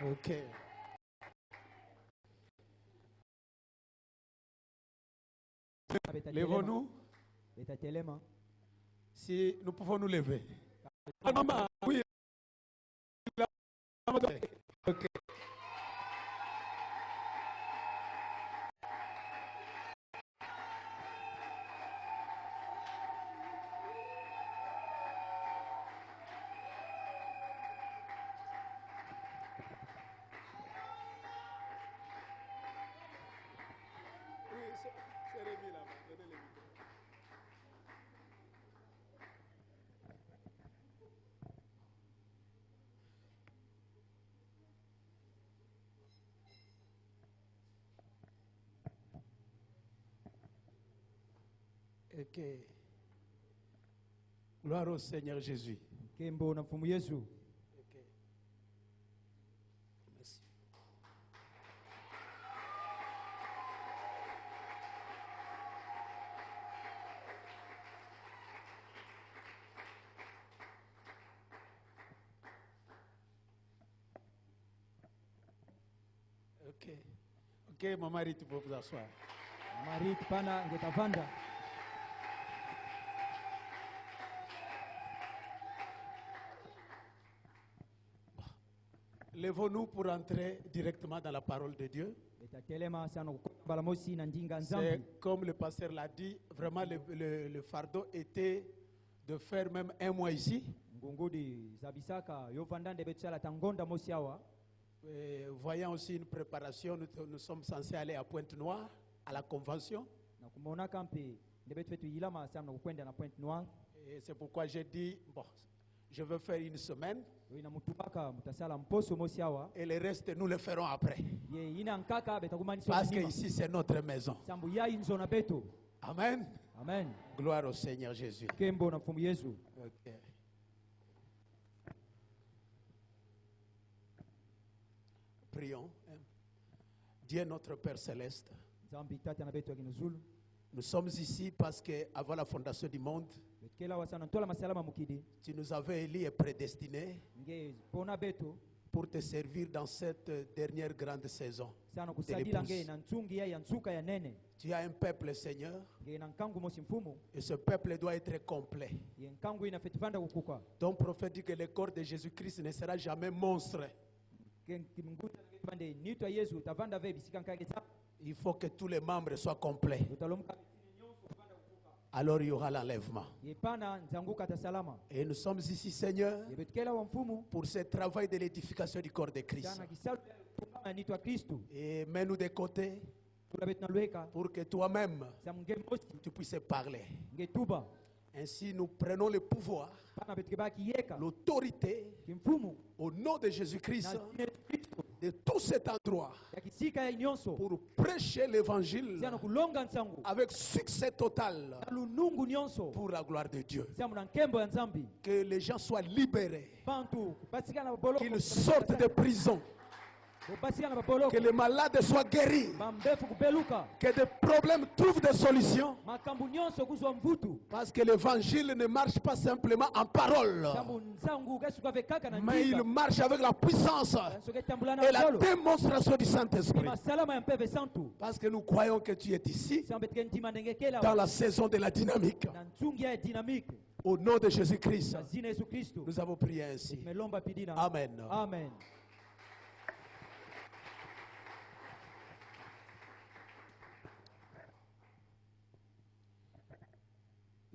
Ok. Lèvons-nous. Si nous pouvons nous lever. Maman, oui. Ok. Ok. Gloire au Seigneur Jésus. Ok. Merci. Ok. Ok, mon mari, tu peux vous asseoir. Mari pana ngetavanda. Lèvons-nous pour entrer directement dans la parole de Dieu. C'est comme le pasteur l'a dit, vraiment le fardeau était de faire même un mois ici. Voyant aussi une préparation, nous sommes censés aller à Pointe-Noire, à la convention. Et c'est pourquoi j'ai dit, bon, je veux faire une semaine. Et le reste, nous le ferons après. Parce que ici, c'est notre maison. Amen. Amen. Gloire au Seigneur Jésus. Okay. Prions. Dieu notre Père Céleste. Nous sommes ici parce qu'avant la fondation du monde, tu nous avais élus et prédestinés pour te servir dans cette dernière grande saison de l'épouse. Tu as un peuple, Seigneur, et ce peuple doit être complet. Ton prophète dit que le corps de Jésus-Christ ne sera jamais monstre. Il faut que tous les membres soient complets. Alors il y aura l'enlèvement. Et nous sommes ici, Seigneur, pour ce travail de l'édification du corps de Christ. Et mets-nous de côté pour que toi-même tu puisses parler. Ainsi, nous prenons le pouvoir, l'autorité, au nom de Jésus-Christ, de tout cet endroit, pour prêcher l'évangile avec succès total pour la gloire de Dieu. Que les gens soient libérés, qu'ils sortent de prison, que les malades soient guéris, que des problèmes trouvent des solutions. Parce que l'évangile ne marche pas simplement en parole, mais il marche avec la puissance et la démonstration du Saint-Esprit. Parce que nous croyons que tu es ici dans la saison de la dynamique. Au nom de Jésus-Christ, nous avons prié ainsi. Amen. Amen.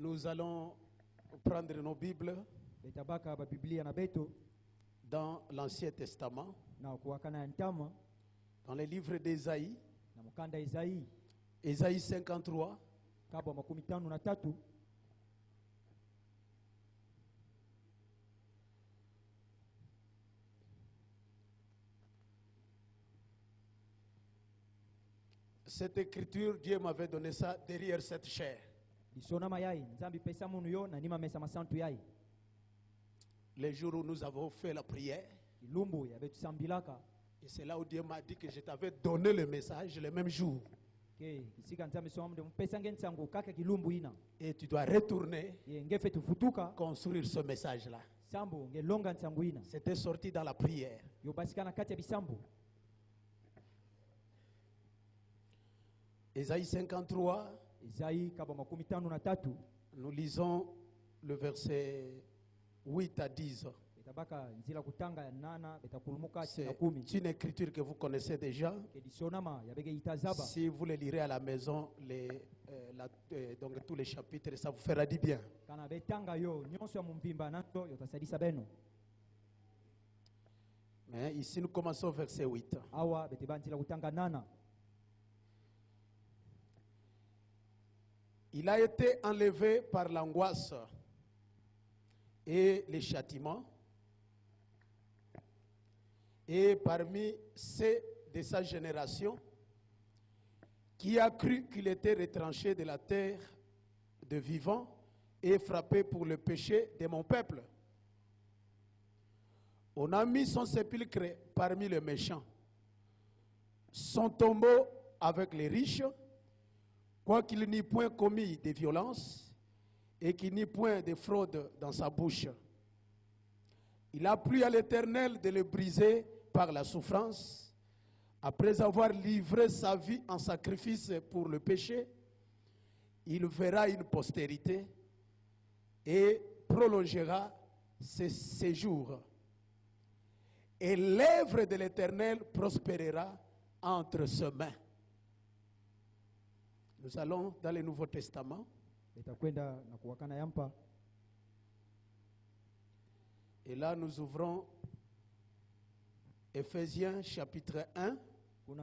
Nous allons prendre nos Bibles dans l'Ancien Testament, dans les livres d'Ésaïe, Ésaïe 53, cette écriture, Dieu m'avait donné ça derrière cette chair. Les jours où nous avons fait la prière, et c'est là où Dieu m'a dit que je t'avais donné le message le même jour. Et tu dois retourner construire ce message-là. C'était sorti dans la prière. Ésaïe 53, nous lisons le verset 8 à 10. C'est une écriture que vous connaissez déjà. Si vous les lirez à la maison, donc tous les chapitres, ça vous fera du bien. Mais ici, nous commençons au verset 8. Il a été enlevé par l'angoisse et les châtiments. Et parmi ceux de sa génération, qui a cru qu'il était retranché de la terre de vivants et frappé pour le péché de mon peuple. On a mis son sépulcre parmi les méchants, son tombeau avec les riches, quoiqu'il n'ait point commis de violence et qu'il n'ait point de fraude dans sa bouche. Il a plu à l'Éternel de le briser par la souffrance. Après avoir livré sa vie en sacrifice pour le péché, il verra une postérité et prolongera ses séjours. Et l'œuvre de l'Éternel prospérera entre ses mains. Nous allons dans le Nouveau Testament. Et là, nous ouvrons Éphésiens chapitre 1. Nous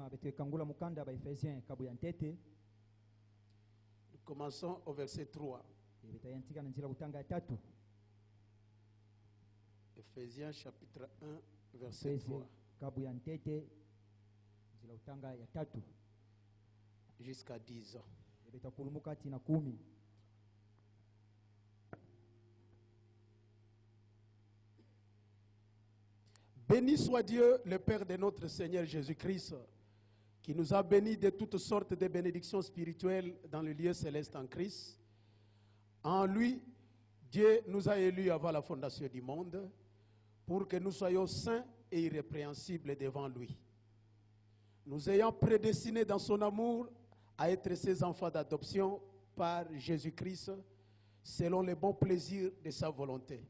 commençons au verset 3. Éphésiens chapitre 1, verset 3. Jusqu'à 10 ans. Béni soit Dieu, le Père de notre Seigneur Jésus-Christ, qui nous a bénis de toutes sortes de bénédictions spirituelles dans le lieu céleste en Christ. En lui, Dieu nous a élus avant la fondation du monde pour que nous soyons saints et irrépréhensibles devant lui. Nous ayant prédestinés dans son amour à être ses enfants d'adoption par Jésus-Christ, selon le bon plaisir de sa volonté,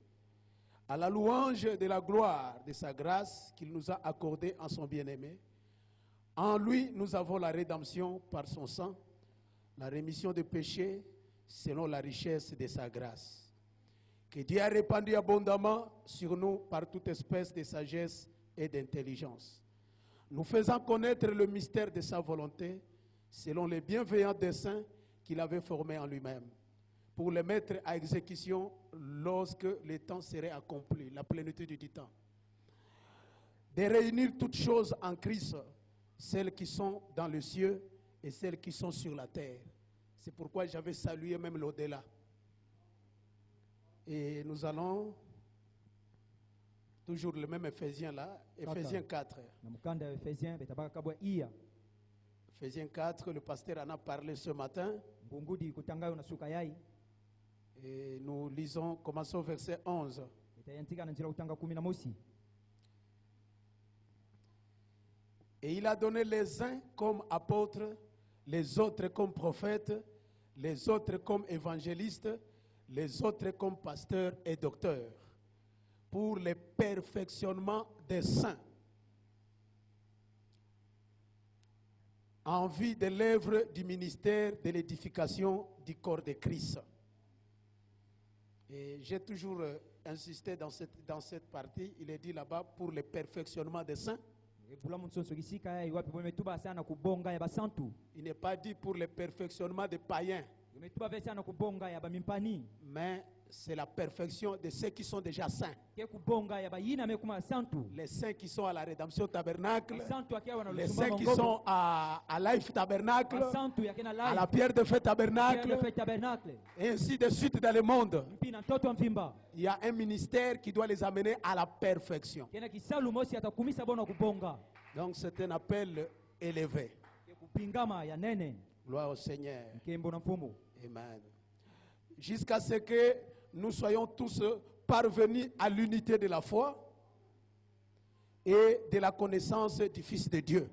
à la louange de la gloire de sa grâce qu'il nous a accordée en son bien-aimé. En lui, nous avons la rédemption par son sang, la rémission des péchés selon la richesse de sa grâce, que Dieu a répandu abondamment sur nous par toute espèce de sagesse et d'intelligence, nous faisant connaître le mystère de sa volonté selon les bienveillants desseins qu'il avait formés en lui-même, pour les mettre à exécution lorsque le temps serait accompli, la plénitude du temps. De réunir toutes choses en Christ, celles qui sont dans le ciel et celles qui sont sur la terre. C'est pourquoi j'avais salué même l'au-delà. Et nous allons, toujours le même Éphésiens là, Éphésiens 4. Éphésiens 4, le pasteur en a parlé ce matin. Et nous lisons, commençons au verset 11. Et il a donné les uns comme apôtres, les autres comme prophètes, les autres comme évangélistes, les autres comme pasteurs et docteurs, pour le perfectionnement des saints, en vue de l'œuvre du ministère de l'édification du corps de Christ. Et j'ai toujours insisté dans cette partie, il est dit là-bas, pour le perfectionnement des saints. Il n'est pas dit pour le perfectionnement des païens, mais c'est la perfection de ceux qui sont déjà saints. Les saints qui sont à la rédemption tabernacle, les saints qui sont à Life tabernacle, à la pierre de feu tabernacle, et ainsi de suite dans le monde. Il y a un ministère qui doit les amener à la perfection. Donc c'est un appel élevé. Gloire au Seigneur. Amen. Jusqu'à ce que nous soyons tous parvenir à l'unité de la foi et de la connaissance du Fils de Dieu,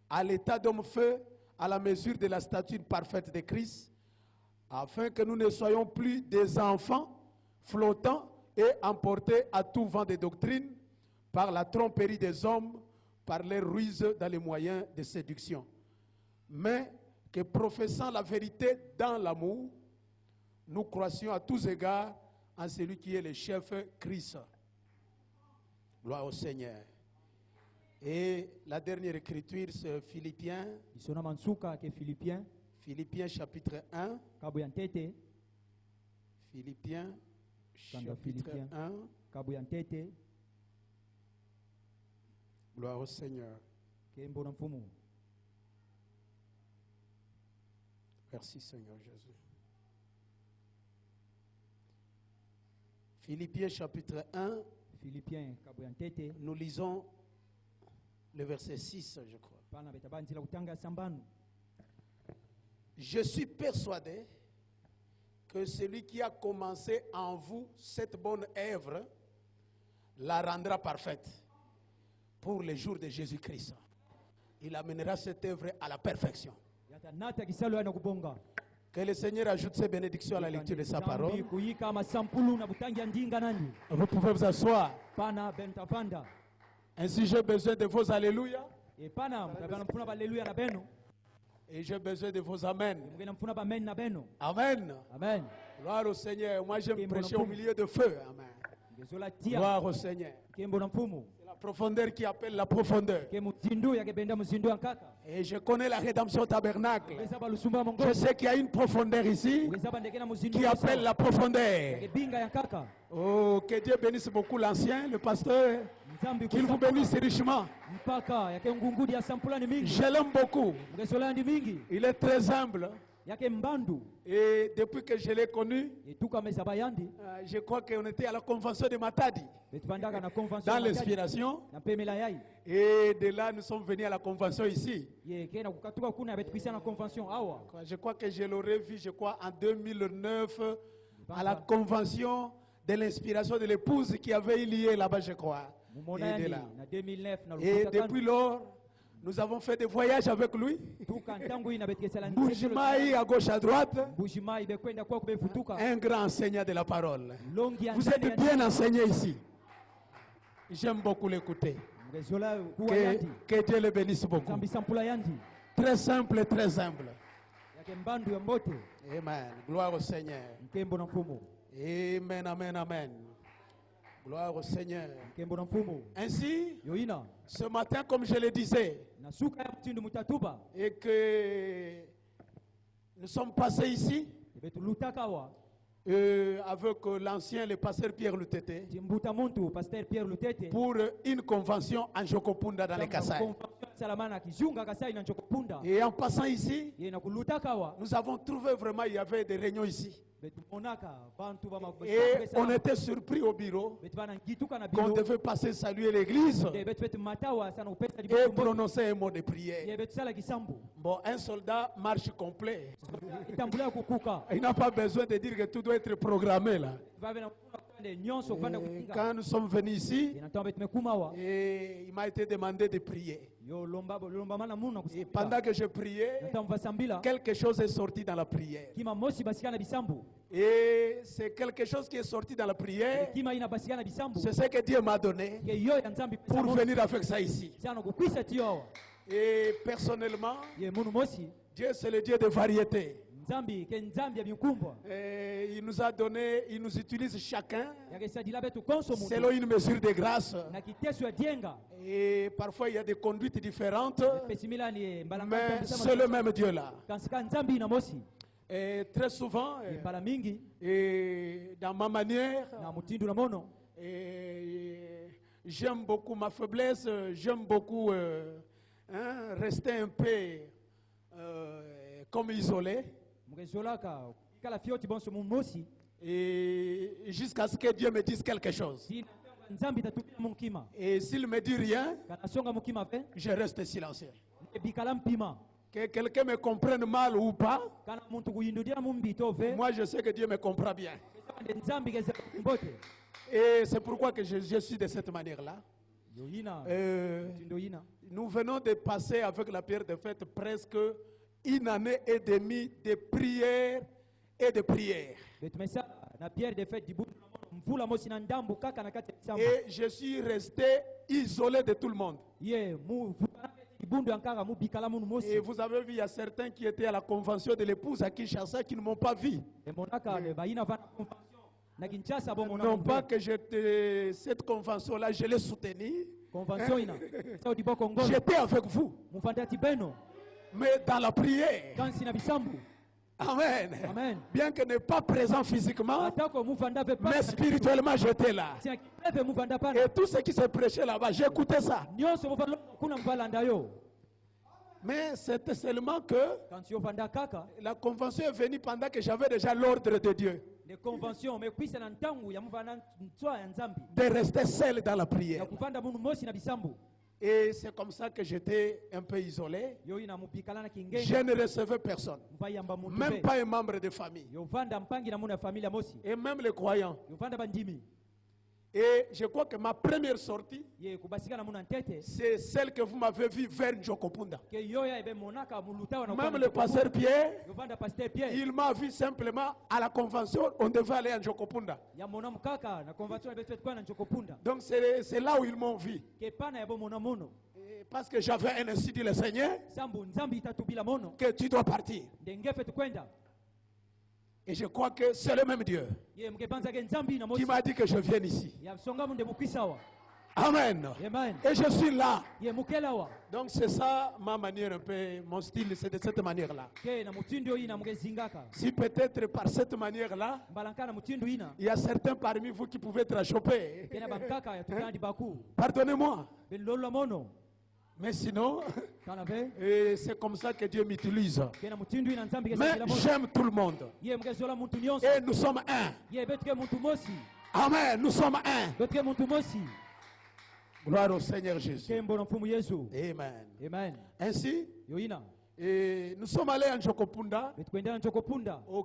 à l'état d'homme fait, à la mesure de la stature parfaite de Christ, afin que nous ne soyons plus des enfants flottants et emportés à tout vent de doctrine par la tromperie des hommes, par les ruses dans les moyens de séduction, mais que professant la vérité dans l'amour, nous croissions à tous égards en celui qui est le chef Christ. Gloire au Seigneur. Et la dernière écriture, c'est Philippiens. Philippiens chapitre 1. Philippiens chapitre 1. Gloire au Seigneur. Merci Seigneur Jésus. Philippiens chapitre 1. Nous lisons le verset 6, je crois. Je suis persuadé que celui qui a commencé en vous cette bonne œuvre la rendra parfaite pour les jours de Jésus-Christ. Il amènera cette œuvre à la perfection. Que le Seigneur ajoute ses bénédictions à la lecture de sa parole. Vous pouvez vous asseoir. Ainsi, j'ai besoin de vos alléluia. Et j'ai besoin de vos amen. Amen. Amen. Gloire au Seigneur. Moi, j'aime prêcher au milieu de feu. Amen. Gloire au Seigneur. C'est la profondeur qui appelle la profondeur. Et je connais la rédemption tabernacle. Je sais qu'il y a une profondeur ici qui appelle la profondeur. Oh, que Dieu bénisse beaucoup l'ancien, le pasteur. Qu'il vous bénisse richement. Je l'aime beaucoup. Il est très humble. Et depuis que je l'ai connu, je crois qu'on était à la convention de Matadi, dans l'inspiration. Et de là, nous sommes venus à la convention ici. Je crois que je l'aurais vu, en 2009, à la convention de l'inspiration de l'épouse qui avait eu lieu là-bas, je crois. Et depuis lors, nous avons fait des voyages avec lui. Boujimaï à gauche à droite. Un grand enseignant de la parole. Vous êtes bien enseigné ici. J'aime beaucoup l'écouter. Que Dieu le bénisse beaucoup. Très simple et très humble. Amen. Gloire au Seigneur. Amen, amen, amen. Gloire au Seigneur. Ainsi, ce matin, comme je le disais, et que nous sommes passés ici avec l'ancien, le pasteur Pierre Lutete, pour une convention en Jokopunda dans les Kassai. Et en passant ici, nous avons trouvé vraiment, il y avait des réunions ici. Et on était surpris au bureau qu'on devait passer saluer l'église et prononcer un mot de prière. Bon, un soldat marche complet. Il n'a pas besoin de dire que tout doit être programmé là. Et quand nous sommes venus ici, et il m'a été demandé de prier. Et pendant que je priais, quelque chose est sorti dans la prière. Et c'est quelque chose qui est sorti dans la prière. C'est ce que Dieu m'a donné pour venir avec ça ici. Et personnellement, Dieu c'est le Dieu de variété. Et il nous a donné, il nous utilise chacun selon une mesure de grâce. Et parfois il y a des conduites différentes, mais c'est le même Dieu là. Et très souvent, et dans ma manière, j'aime beaucoup ma faiblesse, j'aime beaucoup rester un peu comme isolé. Et jusqu'à ce que Dieu me dise quelque chose. Et s'il ne me dit rien, je reste silencieux. Que quelqu'un me comprenne mal ou pas, moi je sais que Dieu me comprend bien. Et c'est pourquoi que je suis de cette manière-là. Nous venons de passer avec la prière de fête presque 1 année et demie de prière et de prière. Et je suis resté isolé de tout le monde. Et vous avez vu, il y a certains qui étaient à la convention de l'épouse à Kinshasa qui ne m'ont pas vu. Non pas que cette convention-là, je l'ai soutenue. J'étais avec vous. Mais dans la prière. Amen. Amen. Bien que n'est pas présent physiquement, mais spirituellement j'étais là. Et tout ce qui se prêchait là-bas, j'écoutais ça. Mais c'était seulement que la convention est venue pendant que j'avais déjà l'ordre de Dieu de rester seul dans la prière. Et c'est comme ça que j'étais un peu isolé. Je ne recevais personne. Même pas un membre de famille. Et même les croyants. Et je crois que ma première sortie, c'est celle que vous m'avez vue vers Njokopunda. Même le pasteur Pierre, il m'a vu simplement à la convention, on devait aller à Njokopunda. Donc c'est là où ils m'ont vu. Parce que j'avais un ainsi dit le Seigneur, que tu dois partir. Et je crois que c'est le même Dieu qui m'a dit que je vienne ici. Amen. Et je suis là. Donc c'est ça ma manière un peu, mon style, c'est de cette manière-là. Si peut-être par cette manière-là, il y a certains parmi vous qui pouvaient être chopés. Pardonnez-moi. Mais sinon, c'est comme ça que Dieu m'utilise. Mais j'aime tout le monde. Et nous sommes un. Amen, nous sommes un. Gloire au Seigneur Jésus. Amen. Ainsi, et nous sommes allés à Njokopunda.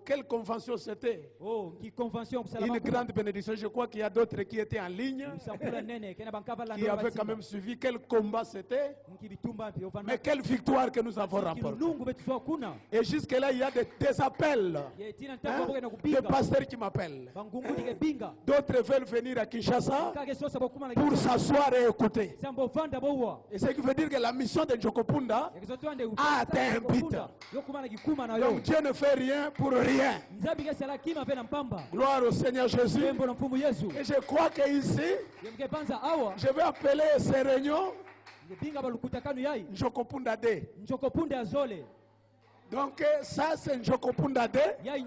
Quelle convention c'était? Une grande bénédiction. Je crois qu'il y a d'autres qui étaient en ligne, qui avaient quand même suivi quel combat c'était. Mais quelle victoire que nous avons remportée. Et jusque-là, il y a des appels. Des pasteurs qui m'appellent. D'autres veulent venir à Kinshasa pour s'asseoir et écouter. Et ce qui veut dire que la mission de Njokopunda a atteint un but. Donc Dieu ne fait rien pour rien. Gloire au Seigneur Jésus. Et je crois qu'ici, je vais appeler ces réunions Njokopunda D. Donc ça c'est Njokopunda D, mais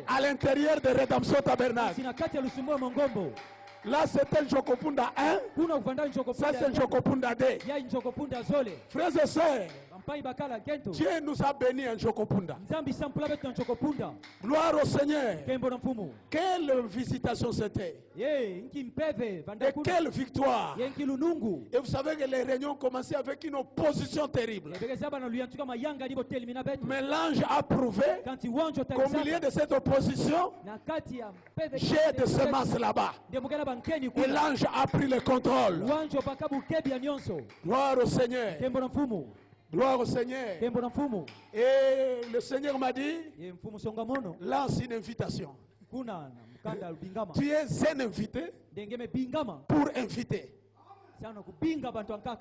à l'intérieur de Rédemption Tabernacle. Là c'était Njokopunda 1, ça c'est Njokopunda D. Frères et sœurs, Dieu nous a bénis en Njokopunda. Gloire au Seigneur. Quelle visitation c'était. Et quelle victoire. Et vous savez que les réunions ont commencé avec une opposition terrible. Mais l'ange a prouvé qu'au milieu de cette opposition, j'ai des semences là-bas. Et l'ange a pris le contrôle. Gloire au Seigneur. Gloire au Seigneur. Et le Seigneur m'a dit, lance une invitation. Tu es un invité pour inviter.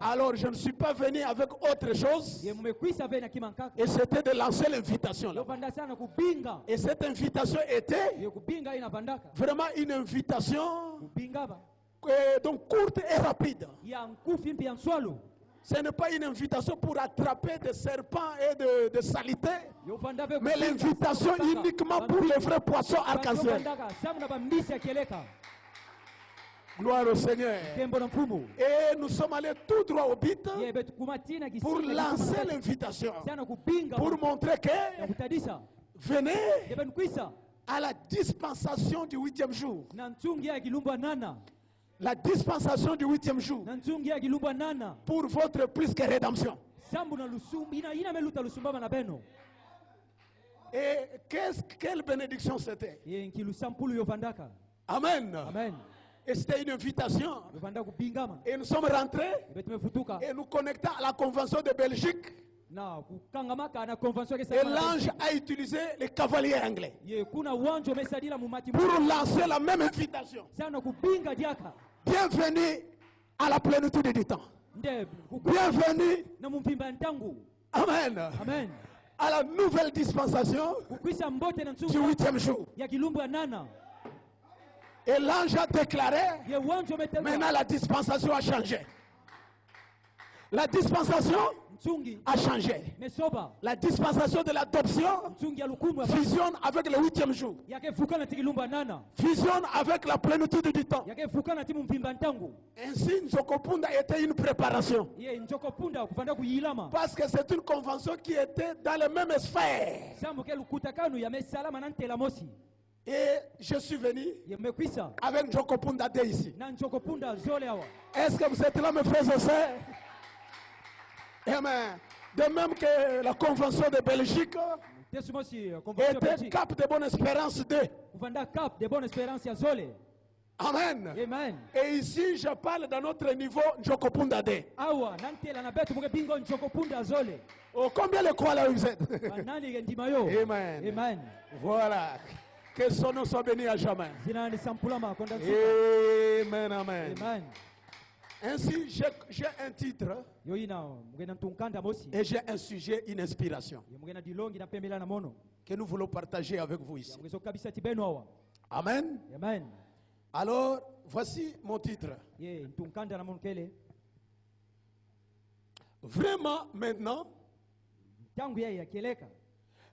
Alors je ne suis pas venu avec autre chose. Et c'était de lancer l'invitation. Et cette invitation était vraiment une invitation donc courte et rapide. Ce n'est pas une invitation pour attraper des serpents et de saletés, mais l'invitation uniquement pour les vrais poissons arc-en-ciel. Gloire au Seigneur. Et nous sommes allés tout droit au but pour lancer l'invitation, pour montrer que venez à la dispensation du 8e jour. La dispensation du 8e jour pour votre plus que rédemption. Et quelle bénédiction c'était? Amen. Amen. Et c'était une invitation. Et nous sommes rentrés et nous connectons à la convention de Belgique. Et l'ange a utilisé les cavaliers anglais pour lancer la même invitation. Bienvenue à la plénitude du temps. Bienvenue. Amen. Amen. À la nouvelle dispensation du 8e jour. Et l'ange a déclaré, maintenant la dispensation a changé. La dispensation a changé. La dispensation de l'adoption fusionne avec le 8e jour. Fusionne avec la plénitude du temps. Ainsi, Njokopunda était une préparation. Parce que c'est une convention qui était dans les mêmes sphères. Et je suis venu avec Njokopunda Day ici. Est-ce que vous êtes là, mes frères et sœurs? Amen. De même que la convention de Belgique était Cap de Bonne Espérance 2. Amen. Amen. Et ici, je parle dans notre niveau Njokopunda Day. Oh, combien de quoi là vous êtes? Amen. Amen. Voilà. Que son nom soit béni à jamais. Amen, amen. Amen. Ainsi, j'ai un titre et j'ai un sujet, une inspiration que nous voulons partager avec vous ici. Amen. Amen. Alors, voici mon titre. Vraiment, maintenant,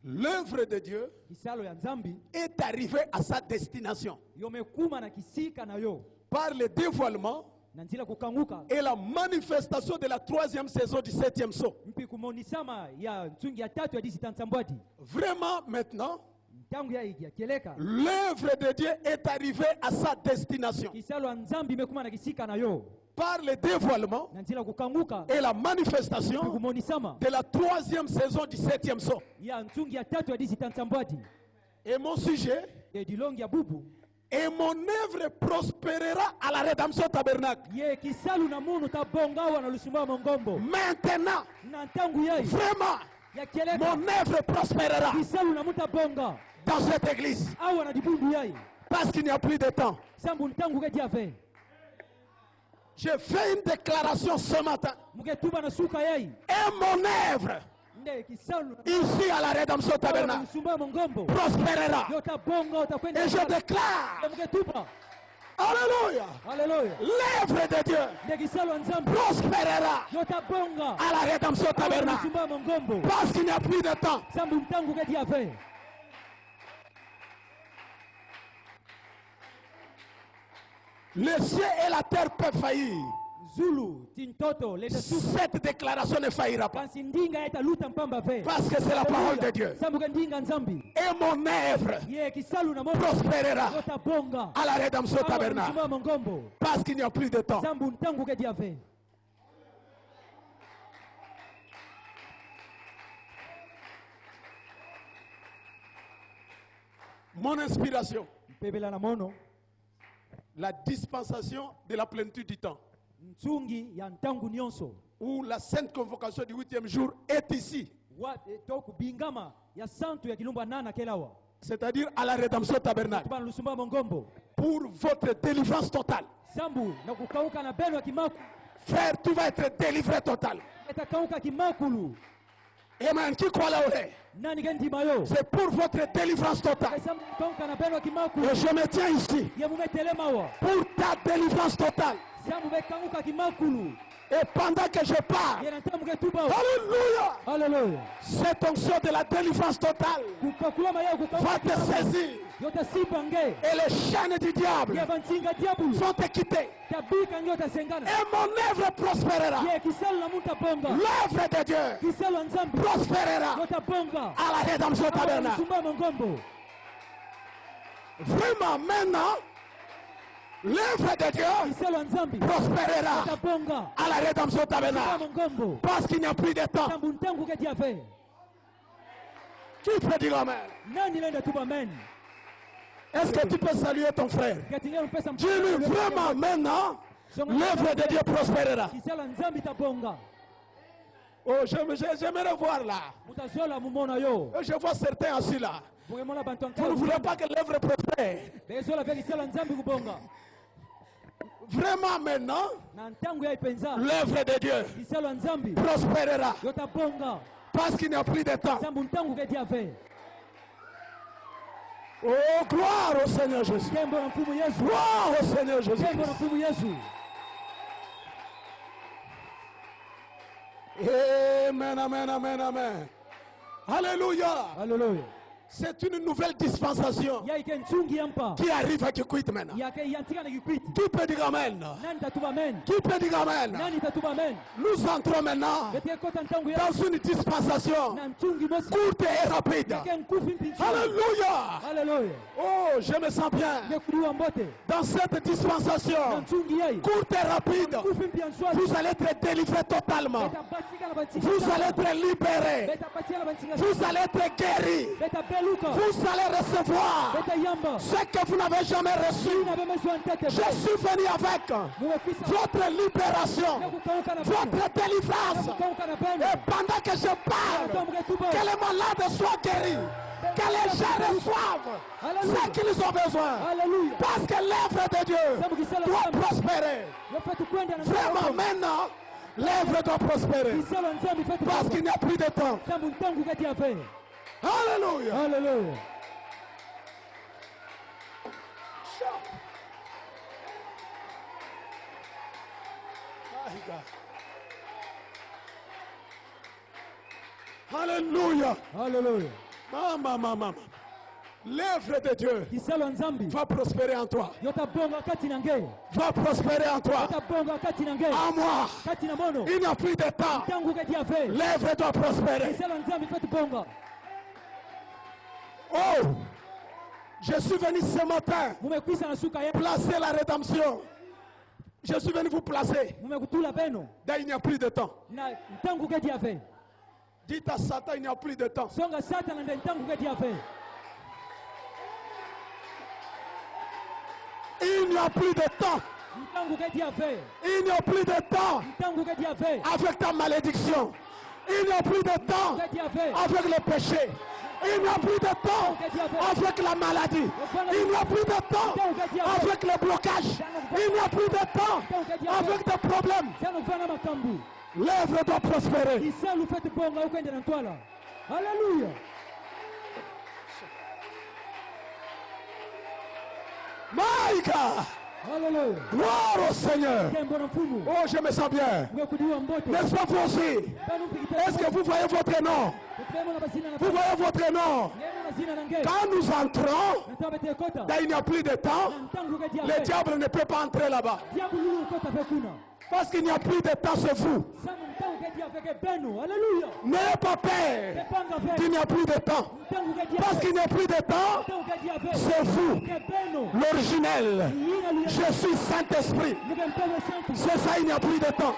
l'œuvre de Dieu est arrivée à sa destination par le dévoilement et la manifestation de la 3e saison du 7e saut. Vraiment maintenant, l'œuvre de Dieu est arrivée à sa destination par le dévoilement et la manifestation de la 3e saison du 7e saut. Et mon sujet, et mon œuvre prospérera à la rédemption tabernacle. Maintenant, vraiment, mon œuvre prospérera dans cette église. Parce qu'il n'y a plus de temps. Je fais une déclaration ce matin. Et mon œuvre ici à la rédemption tabernacle prospérera. Et je déclare, alléluia, l'œuvre de Dieu prospérera à la rédemption tabernacle parce qu'il n'y a plus de temps. Le ciel et la terre peuvent faillir. Cette déclaration ne faillira pas. Parce que c'est la parole de Dieu. Et mon œuvre prospérera à la rédemption tabernacle. Parce qu'il n'y a plus de temps. Mon inspiration. La dispensation de la plénitude du temps. Où la sainte convocation du 8e jour est ici. C'est-à-dire à la rédemption tabernacle. Pour votre délivrance totale. Frère, tu vas être délivré total. Amen. Qui croit là où est? C'est pour votre délivrance totale. Et je me tiens ici pour ta délivrance totale. Et pendant que je parle, alléluia, cette onction de la délivrance totale va te saisir. Et les chaînes du diable sont équitées. Et mon œuvre prospérera. L'œuvre de Dieu prospérera à la rédemption tabernacle. Vraiment maintenant, L'œuvre de Dieu prospérera à la rédemption tabernacle. Parce qu'il n'y a plus de temps. Qui peut dire amen? Est-ce que tu peux saluer ton frère? Dis-lui vraiment maintenant, l'œuvre de Dieu prospérera. Oh, j'aimerais voir là. Je vois certains assis là. Vous ne voulez pas que l'œuvre prospère. Vraiment maintenant, l'œuvre de Dieu prospérera. Parce qu'il n'y a plus de temps. Oh, gloire au Seigneur Jésus. Gloire au Seigneur Jésus. Amen, amen, amen, amen. Alléluia. Alléluia. C'est une nouvelle dispensation qui arrive à Kikwit maintenant. Qui peut dire amen? Qui peut dire amen? Nous entrons maintenant dans une dispensation courte et rapide. Alléluia. Oh, je me sens bien. Dans cette dispensation courte et rapide, vous allez être délivrés totalement. Vous allez être libérés. Vous allez être guéris. Vous allez recevoir ce que vous n'avez jamais reçu. Je suis venu avec votre libération, votre délivrance. Et pendant que je parle, que les malades soient guéris, que les gens reçoivent ce qu'ils ont besoin. Parce que l'œuvre de Dieu doit prospérer. Vraiment maintenant, l'œuvre doit prospérer. Parce qu'il n'y a plus de temps. Alléluia. Alléluia. Alléluia. Alléluia. Maman. L'œuvre de Dieu va prospérer en toi. Va prospérer en toi. En moi. Il n'y a plus de temps. L'œuvre doit prospérer. Oh, je suis venu ce matin placer la rédemption. Je suis venu vous placer. Là, il n'y a plus de temps. Dites à Satan, il n'y a plus de temps. Il n'y a plus de temps. Il n'y a plus de temps avec ta malédiction. Il n'y a plus de temps avec le péché. Il n'y a plus de temps avec la maladie. Il n'y a plus de temps avec le blocage. Il n'y a plus de temps avec des problèmes. L'œuvre doit prospérer. Alléluia. My God. Alléluia. Gloire au Seigneur. Oh, je me sens bien. N'est-ce pas vous aussi? Est-ce que vous voyez votre nom? Vous voyez votre nom? Quand nous entrons, là, il n'y a plus de temps. Le diable ne peut pas entrer là-bas. Parce qu'il n'y a plus de temps, c'est vous. N'ayez pas peur qu'il n'y a plus de temps. Parce qu'il n'y a plus de temps, c'est vous. L'originel. Je suis Saint-Esprit. C'est ça, il n'y a plus de temps.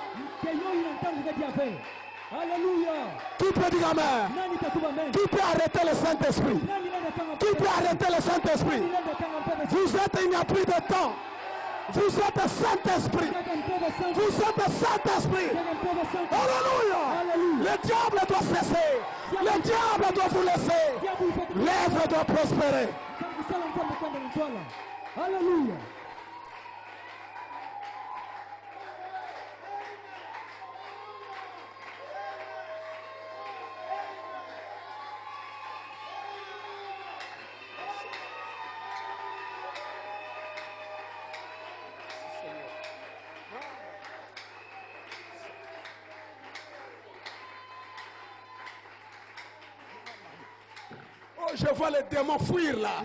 Alléluia. Qui peut dire amen? Qui peut arrêter le Saint-Esprit? Qui peut arrêter le Saint-Esprit? Vous êtes, il n'y a plus de temps. Vous êtes un Saint-Esprit. Vous êtes un Saint-Esprit. Alléluia. Le diable doit cesser. Le diable doit vous laisser. L'œuvre doit prospérer. Alléluia. Je vois les démons fuir là.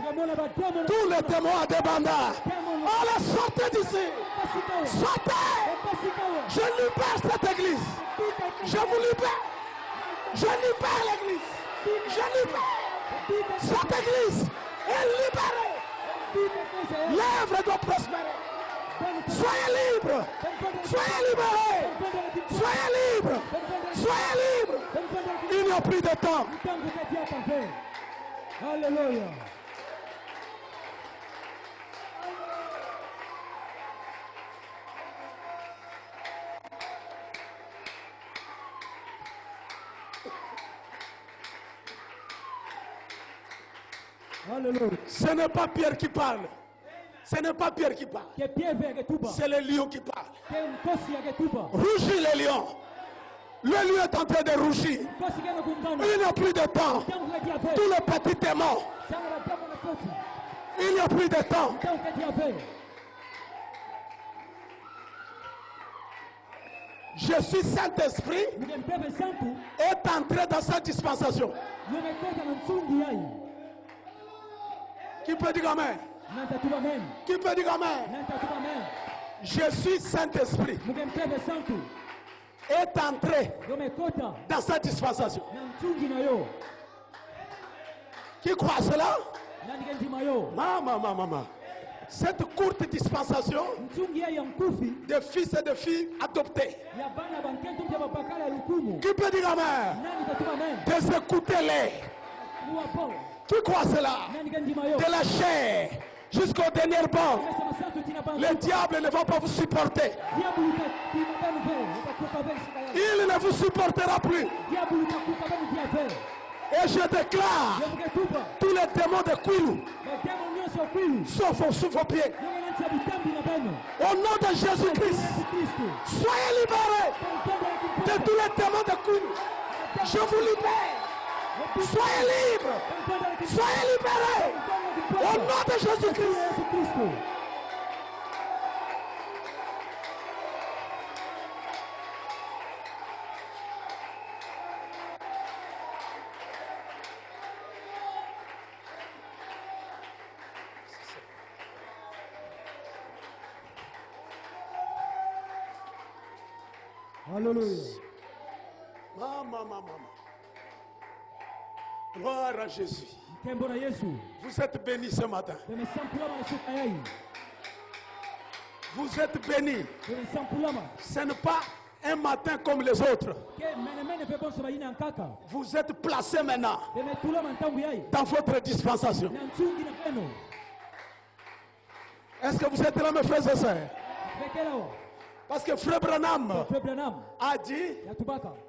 Tous les démons à des bandards. Allez, sortez d'ici. Sortez. Je libère cette église. Je vous libère. Je libère l'église. Je libère. Cette église est libérée. L'œuvre doit prospérer. Soyez libre. Soyez libérés. Soyez libre. Soyez libre. Il n'y a plus de temps. Alléluia. Alléluia. Ce n'est pas Pierre qui parle. Ce n'est pas Pierre qui parle. C'est le lion qui parle. Rougis le lion. Le lion est en train de rougir. Il n'y a plus de temps. Tous les petits démons. Il n'y a plus de temps. Je suis Saint-Esprit est entré dans sa dispensation. Qui peut dire amen? Qui peut dire amen? Je suis Saint-Esprit est entré dans sa dispensation. Qui croit cela? Maman. Cette courte dispensation de fils et de filles adoptés. Qui peut dire amen? De écouter-les. Qui croit cela? De la chair jusqu'au dernier banc. Le diable ne va pas vous supporter. Il ne vous supportera plus. Et je déclare tous les démons de Kwilu sauf sous vos pieds. Au nom de Jésus-Christ, soyez libérés de tous les démons de Kwilu. Je vous libère. Soyez libres. Soyez libérés. Au nom de Jésus-Christ. Alléluia. Maman. Gloire à Jésus. Vous êtes bénis ce matin. Vous êtes bénis. Ce n'est pas un matin comme les autres. Vous êtes placés maintenant dans votre dispensation. Est-ce que vous êtes là, mes frères et sœurs? Parce que Frère Branham a dit,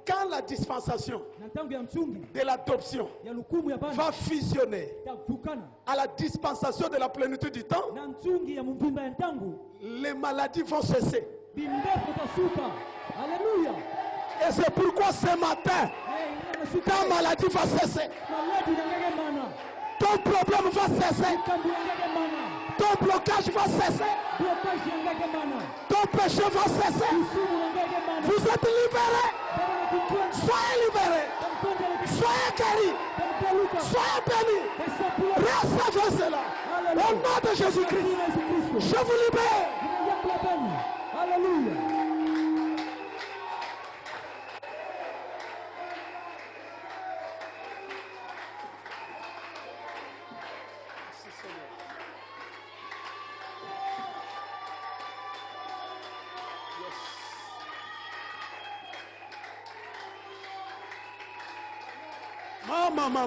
quand la dispensation de l'adoption va fusionner à la dispensation de la plénitude du temps, les maladies vont cesser. Alléluia. Et c'est pourquoi ce matin, ta maladie va cesser. Ton problème va cesser. Ton blocage va cesser. Ton péché va cesser. Vous êtes libérés. Soyez libérés. Soyez guéris. Soyez bénis. Recevez cela. Au nom de Jésus-Christ. Je vous libère. Alléluia.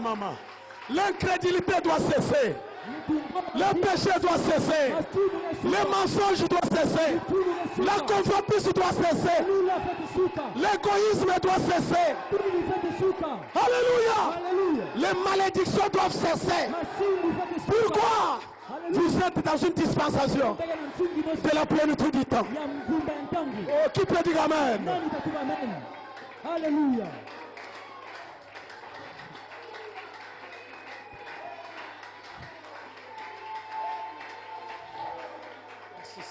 Maman. L'incrédulité doit cesser. Le péché doit cesser. Les mensonges doivent cesser. La convoitise doit cesser. L'égoïsme doit cesser. Alléluia. Les malédictions doivent cesser. Pourquoi? Vous êtes dans une dispensation de la plénitude du temps. Oh, qui peut dire amen? Alléluia.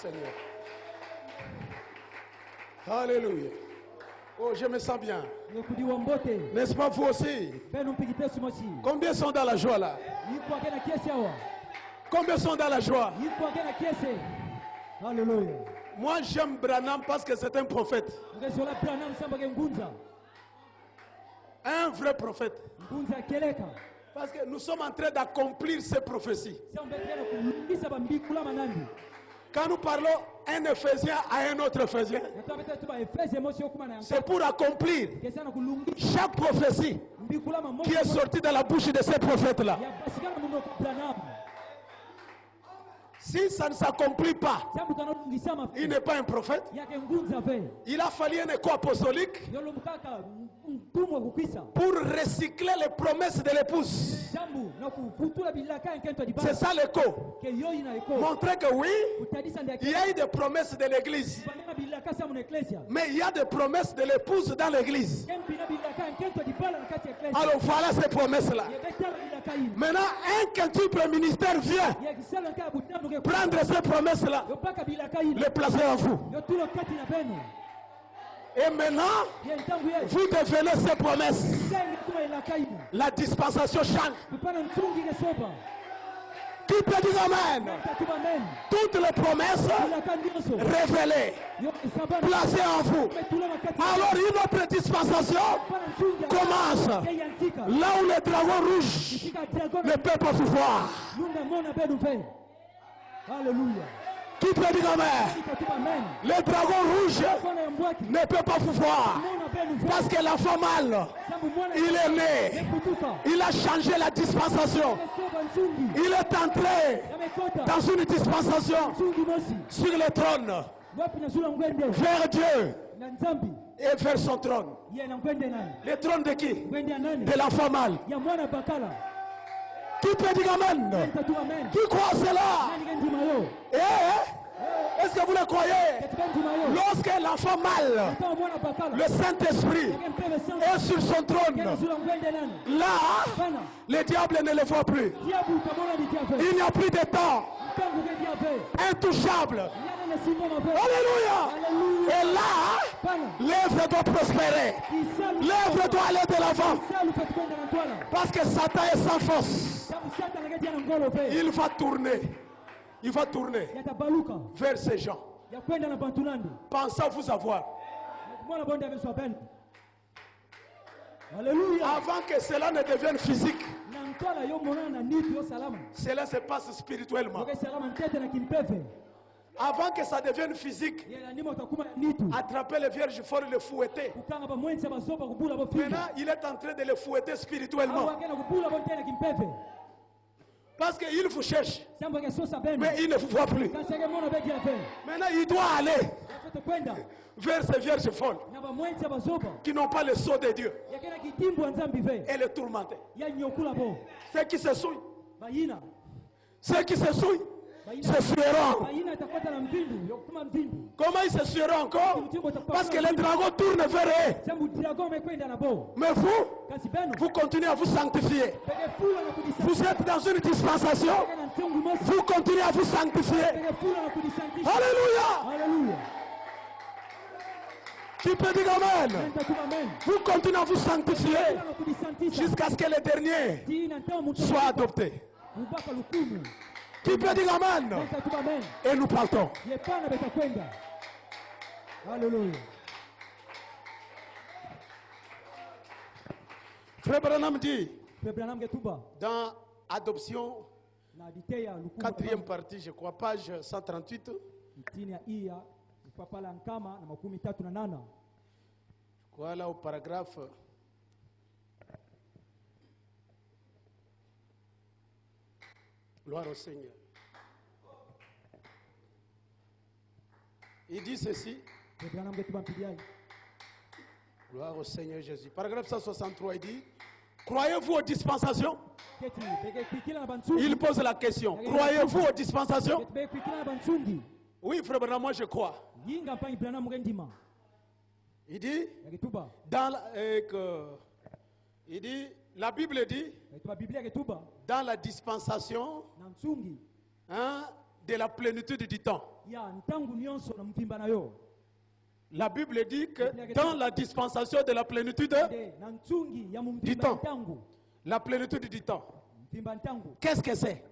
Seigneur. Alléluia. Oh, je me sens bien. N'est-ce pas vous aussi? Combien sont dans la joie là? Combien sont dans la joie? Alléluia. Moi j'aime Branham parce que c'est un prophète. Un vrai prophète. Parce que nous sommes en train d'accomplir ces prophéties. Quand nous parlons un Ephésien à un autre Ephésien. C'est pour accomplir chaque prophétie qui est sortie de la bouche de ces prophètes-là. Si ça ne s'accomplit pas, il n'est pas un prophète. Il a fallu un écho apostolique pour recycler les promesses de l'épouse. C'est ça l'écho. Montrer que oui, il y a eu des promesses de l'église. Mais il y a des promesses de l'épouse dans l'église. Alors voilà ces promesses-là. Maintenant, un quintuple ministère vient prendre ces promesses-là, les placer en vous. Et maintenant, vous devenez ces promesses. La dispensation change. Qui peut dire amen? Toutes les promesses révélées, placées en vous. Alors une autre dispensation commence. Là où le dragon rouge ne peut pas vous voir. Alléluia. Qui peut dire amen? Le dragon rouge ne peut pas vous voir. Parce que l'enfant mâle, il est né. Il a changé la dispensation. Il est entré dans une dispensation sur le trône. Vers Dieu et vers son trône. Le trône de qui? De l'enfant mâle. Qui peut dire amen? Qui croit cela? Est-ce que vous le croyez? Lorsque l'enfant mâle, le Saint-Esprit est sur son trône, là, le diable ne le voit plus. Il n'y a plus de temps. Intouchable. Alléluia. Et là, l'œuvre doit prospérer. L'œuvre doit aller de l'avant. Parce que Satan est sans force. Il va tourner. Il va tourner vers ces gens, pensant vous avoir. Avant que cela ne devienne physique, cela se passe spirituellement. Avant que ça devienne physique, attraper les vierges folles et les fouetter. Maintenant, il est en train de les fouetter spirituellement. Parce qu'il vous cherche, mais il ne vous voit plus. Maintenant, il doit aller vers ces vierges folles qui n'ont pas le sceau de Dieu et les tourmenter. Ceux qui se souillent, se sueront. Comment ils se sueront encore? Parce que le dragon tourne vers eux. Mais vous continuez à vous sanctifier. Vous êtes dans une dispensation. Vous continuez à vous sanctifier. Alléluia. Qui peut dire amen? Vous continuez à vous sanctifier jusqu'à ce que le dernier soit adopté. Qui peut dire amen? Et nous partons. Alléluia. Frère Branham dit dans Adoption, 4e partie, je crois, page 138. Voilà au paragraphe. Gloire au Seigneur. Il dit ceci. Gloire au Seigneur Jésus. Paragraphe 163, il dit, croyez-vous aux dispensations? Il pose la question. Croyez-vous aux dispensations? Oui, frère Branham, moi je crois. Il dit, la Bible dit, dans la dispensation de la plénitude du temps. La Bible dit que dans la dispensation de la plénitude du temps. La plénitude du temps. Qu'est-ce que c'est?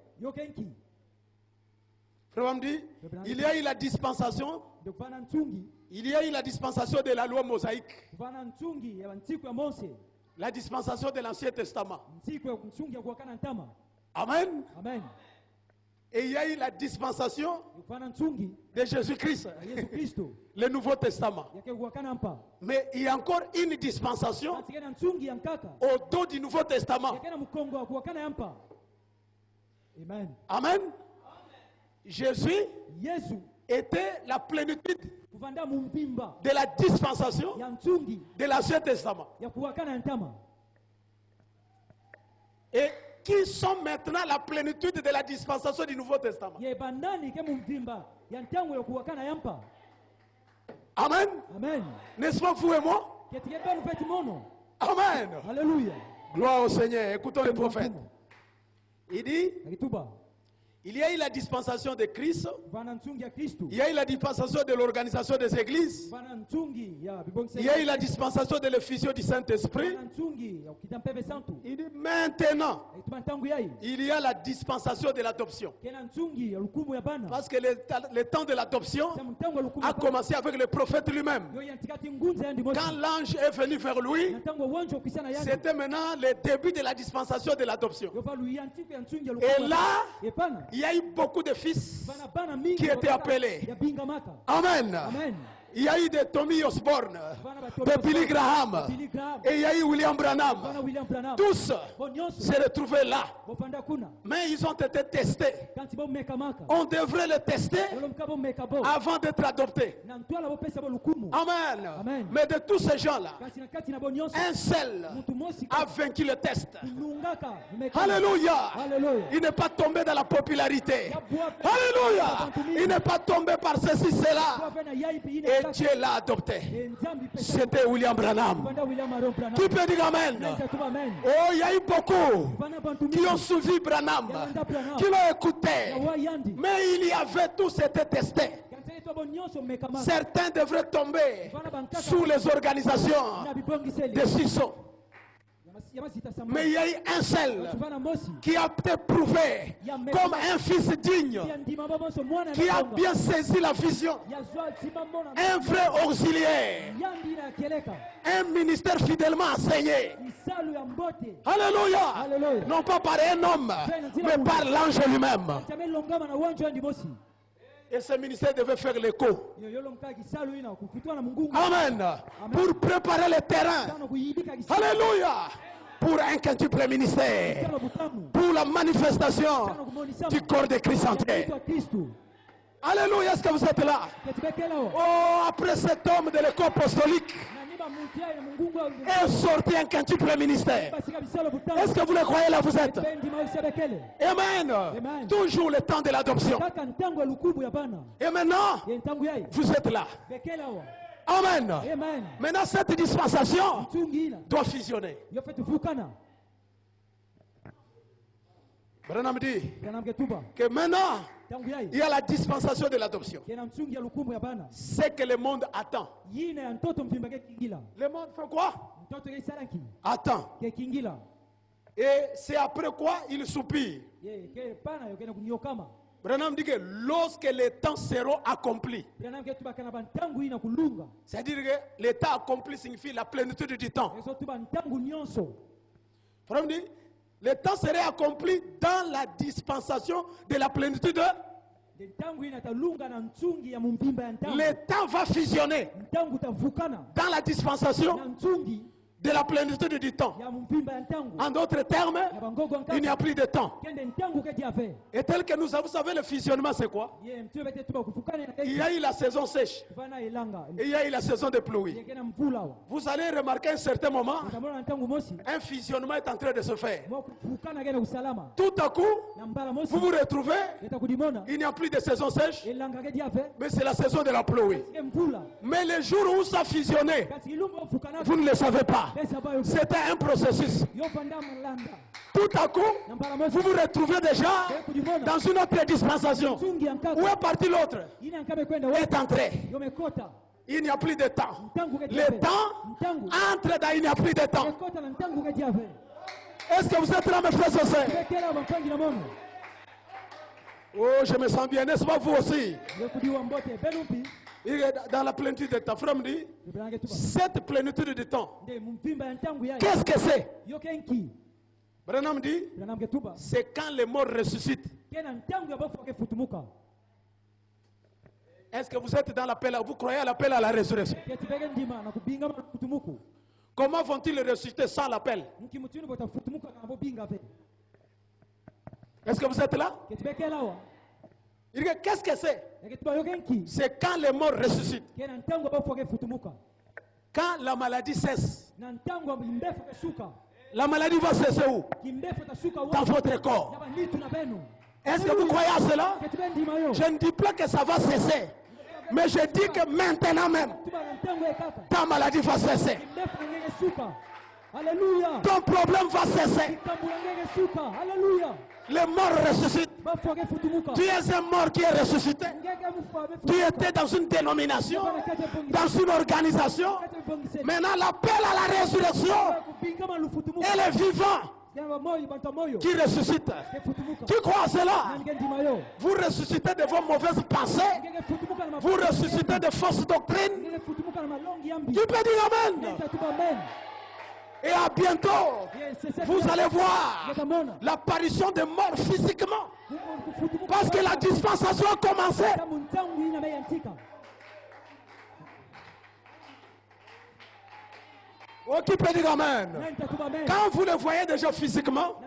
Frère dit, il y a eu la dispensation. Il y a eu la dispensation de la loi mosaïque. La dispensation de l'Ancien Testament. Amen. Amen. Et il y a eu la dispensation de Jésus-Christ, le Nouveau Testament. Mais il y a encore une dispensation au dos du Nouveau Testament. Amen. Jésus était la plénitude de la dispensation de l'Ancien Testament. Et qui sont maintenant la plénitude de la dispensation du Nouveau Testament. Amen. Amen. N'est-ce pas vous et moi? Amen. Alléluia. Gloire au Seigneur. Écoutons le prophète. Il dit, il y a eu la dispensation de Christ, il y a eu la dispensation de l'organisation des églises, il y a eu la dispensation de l'effusion du Saint-Esprit. Il dit maintenant, il y a la dispensation de l'adoption. Parce que le temps de l'adoption a commencé avec le prophète lui-même. Quand l'ange est venu vers lui, c'était maintenant le début de la dispensation de l'adoption. Et là, il y a eu beaucoup de fils qui étaient appelés. Amen. Il y a eu de Tommy Osborne, de Billy Graham, et il y a eu William Branham. Tous se retrouvaient là. Mais ils ont été testés. On devrait les tester avant d'être adoptés. Amen. Mais de tous ces gens-là, un seul a vaincu le test. Alléluia. Il n'est pas tombé dans la popularité. Alléluia. Il n'est pas tombé par ceci, cela. Et Dieu l'a adopté. C'était William Branham. Qui peut dire Amen? Oh, il y a eu beaucoup qui ont suivi Branham, qui l'ont écouté. Mais il y avait tous été testés. Certains devraient tomber sous les organisations de Sisson. Mais il y a eu un seul qui a été prouvé comme un fils digne, qui a bien saisi la vision, un vrai auxiliaire, un ministère fidèlement enseigné. Alléluia. Non pas par un homme, mais par l'ange lui-même. Et ce ministère devait faire l'écho. Amen. Pour préparer le terrain. Alléluia. Pour un quintuple ministère. Pour la manifestation du corps de Christ entier. Alléluia. Est-ce que vous êtes là? Oh, après cet homme de l'école apostolique est sorti un quintuple ministère. Est-ce que vous le croyez là? Vous êtes? Amen. Toujours le temps de l'adoption. Et maintenant, vous êtes là. Amen. Maintenant, cette dispensation doit fusionner. Branham dit que maintenant, il y a la dispensation de l'adoption. C'est que le monde attend. Le monde fait quoi? Attend. Et c'est après quoi il soupire. Branham dit que lorsque les temps seront accomplis, c'est-à-dire que l'état accompli signifie la plénitude du temps. Branham dit le temps serait accompli dans la dispensation de la plénitude. Le temps va fusionner dans la dispensation de la plénitude du temps. En d'autres termes, il n'y a plus de temps. Et tel que nous avons, vous savez, le fusionnement, c'est quoi? Il y a eu la saison sèche et il y a eu la saison de pluie. Vous allez remarquer à un certain moment, un fusionnement est en train de se faire. Tout à coup, vous vous retrouvez, il n'y a plus de saison sèche, mais c'est la saison de la pluie. Mais le jour où ça fusionnait, vous ne le savez pas. C'était un processus. Tout à coup, vous vous retrouvez déjà dans une autre dispensation. Où est parti l'autre? Est entré. Il n'y a plus de temps. Le temps entre dans il n'y a plus de temps. Est-ce que vous êtes là, mes frères et sœurs? Oh, je me sens bien, n'est-ce pas vous aussi? Dans la plénitude de temps, frère me dit, cette plénitude de temps, qu'est-ce que c'est? Branham dit, c'est quand les morts ressuscitent. Est-ce que vous êtes dans l'appel, vous croyez à l'appel à la résurrection? Comment vont-ils ressusciter sans l'appel? Est-ce que vous êtes là? Qu'est-ce que c'est? C'est quand les morts ressuscitent. Quand la maladie cesse. La maladie va cesser où? Dans votre corps. Est-ce que vous croyez à cela? Je ne dis pas que ça va cesser. Mais je dis que maintenant même, ta maladie va cesser. Ton problème va cesser. Les morts ressuscitent. Tu es un mort qui est ressuscité. Tu étais dans une dénomination, dans une organisation. Maintenant, l'appel à la résurrection, elle est vivante. Qui ressuscite? Qui croit à cela? Vous ressuscitez de vos mauvaises pensées. Vous ressuscitez de fausses doctrines. Qui peut dire amen? Et à bientôt, vous allez voir l'apparition des morts physiquement. Parce que la dispensation a commencé. Oh, qui peut dire amen? Quand vous le voyez déjà physiquement,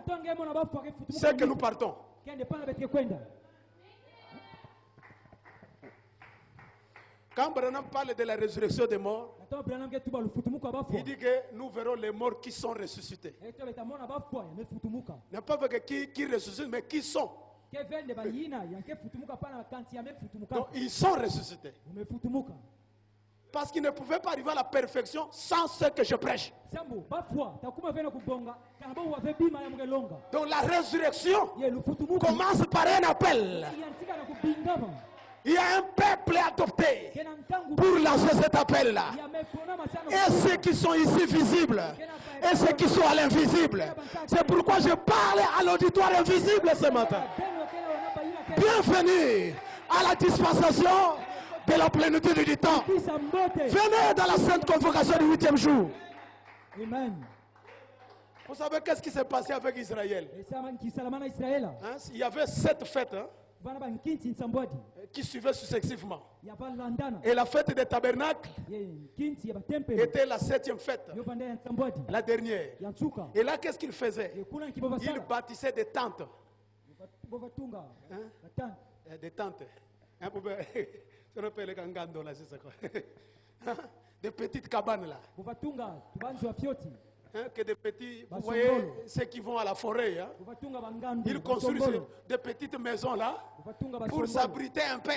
c'est que nous partons. Quand Branham parle de la résurrection des morts, il dit que nous verrons les morts qui sont ressuscités. Ne pas que qui ressuscitent, mais qui sont. Donc ils sont ressuscités. Parce qu'ils ne pouvaient pas arriver à la perfection sans ce que je prêche. Donc la résurrection commence par un appel. Il y a un peuple adopté pour lancer cet appel-là. Et ceux qui sont ici visibles, et ceux qui sont à l'invisible. C'est pourquoi je parle à l'auditoire invisible ce matin. Bienvenue à la dispensation de la plénitude du temps. Venez dans la sainte convocation du 8e jour. Amen. Vous savez qu'est-ce qui s'est passé avec Israël? Hein? Il y avait 7 fêtes. Hein? Qui suivaient successivement. Et la fête des tabernacles était la 7e fête, la dernière. Et là, qu'est-ce qu'ils faisaient? Ils bâtissaient des tentes. Hein? Des tentes. Des petites cabanes là. Hein, que des petits, vous voyez, ceux qui vont à la forêt, hein, ils construisent des petites maisons là pour s'abriter un peu.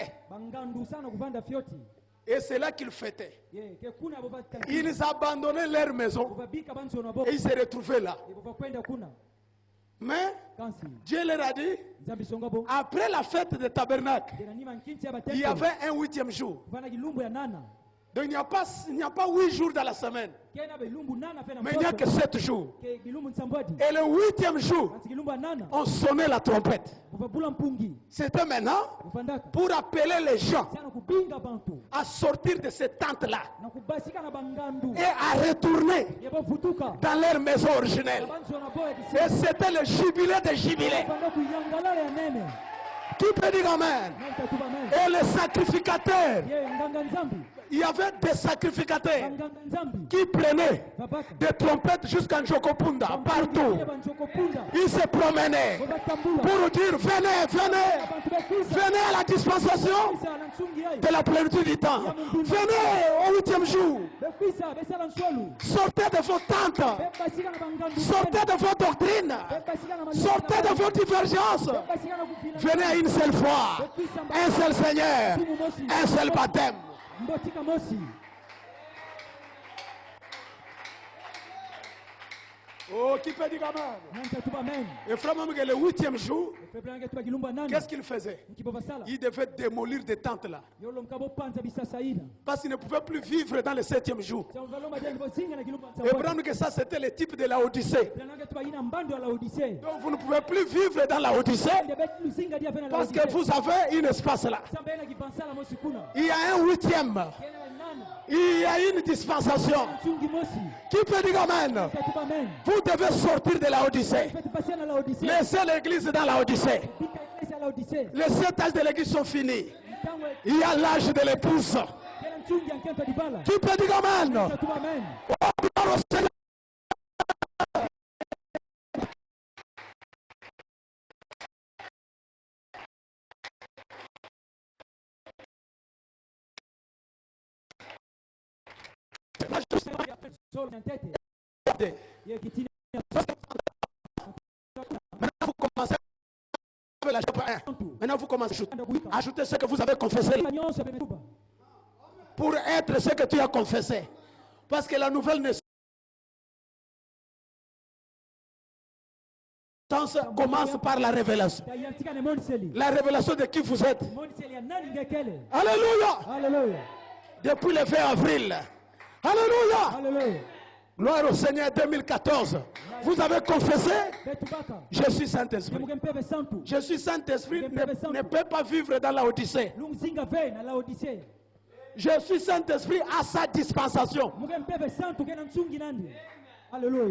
Et c'est là qu'ils fêtaient. Ils abandonnaient leur maison et ils se retrouvaient là. Mais Dieu leur a dit, après la fête des tabernacles, il y avait un 8e jour. Donc il n'y a pas 8 jours dans la semaine, mais il n'y a que 7 jours. Et le 8e jour, on sonnait la trompette. C'était maintenant pour appeler les gens à sortir de ces tentes-là et à retourner dans leur maison originelle. Et c'était le jubilé des jubilés. Qui peut dire amen? Et les sacrificateurs, il y avait des sacrificateurs qui prenaient des trompettes jusqu'à Njokopunda, partout. Ils se promenaient pour dire venez, venez, venez à la dispensation de la plénitude du temps. Venez au 8e jour. Sortez de vos tentes. Sortez de vos doctrines. Sortez de vos divergences. Venez à une seule foi, un seul Seigneur, un seul baptême. Oh, qui peut dire amen? Et frère, même que le 8e jour, qu'est-ce qu'il faisait? Il devait démolir des tentes là. Parce qu'il ne pouvait plus vivre dans le 7e jour. Et prendre que ça, c'était le type de la Odyssée. Donc vous ne pouvez plus vivre dans la Odyssée parce que vous avez un espace là. Il y a un 8e. Il y a une dispensation. Qui peut dire amen? Vous Vous devez sortir de la Odyssée. Laissez l'église dans la Odyssée. Les 7 âges de l'église sont finis. Il y a l'âge de l'épouse. Tu peux dire amen. Oh, gloire au Seigneur. Maintenant vous commencez à ajouter ce que vous avez confessé pour être ce que tu as confessé. Parce que la nouvelle naissance commence par la révélation. La révélation de qui vous êtes. Alléluia. Alléluia. Depuis le 20 avril. Alléluia. Alléluia. Gloire au Seigneur 2014. Vous avez confessé, je suis Saint-Esprit. Je suis Saint-Esprit, ne peut pas vivre dans la Odyssée. Je suis Saint-Esprit à sa dispensation.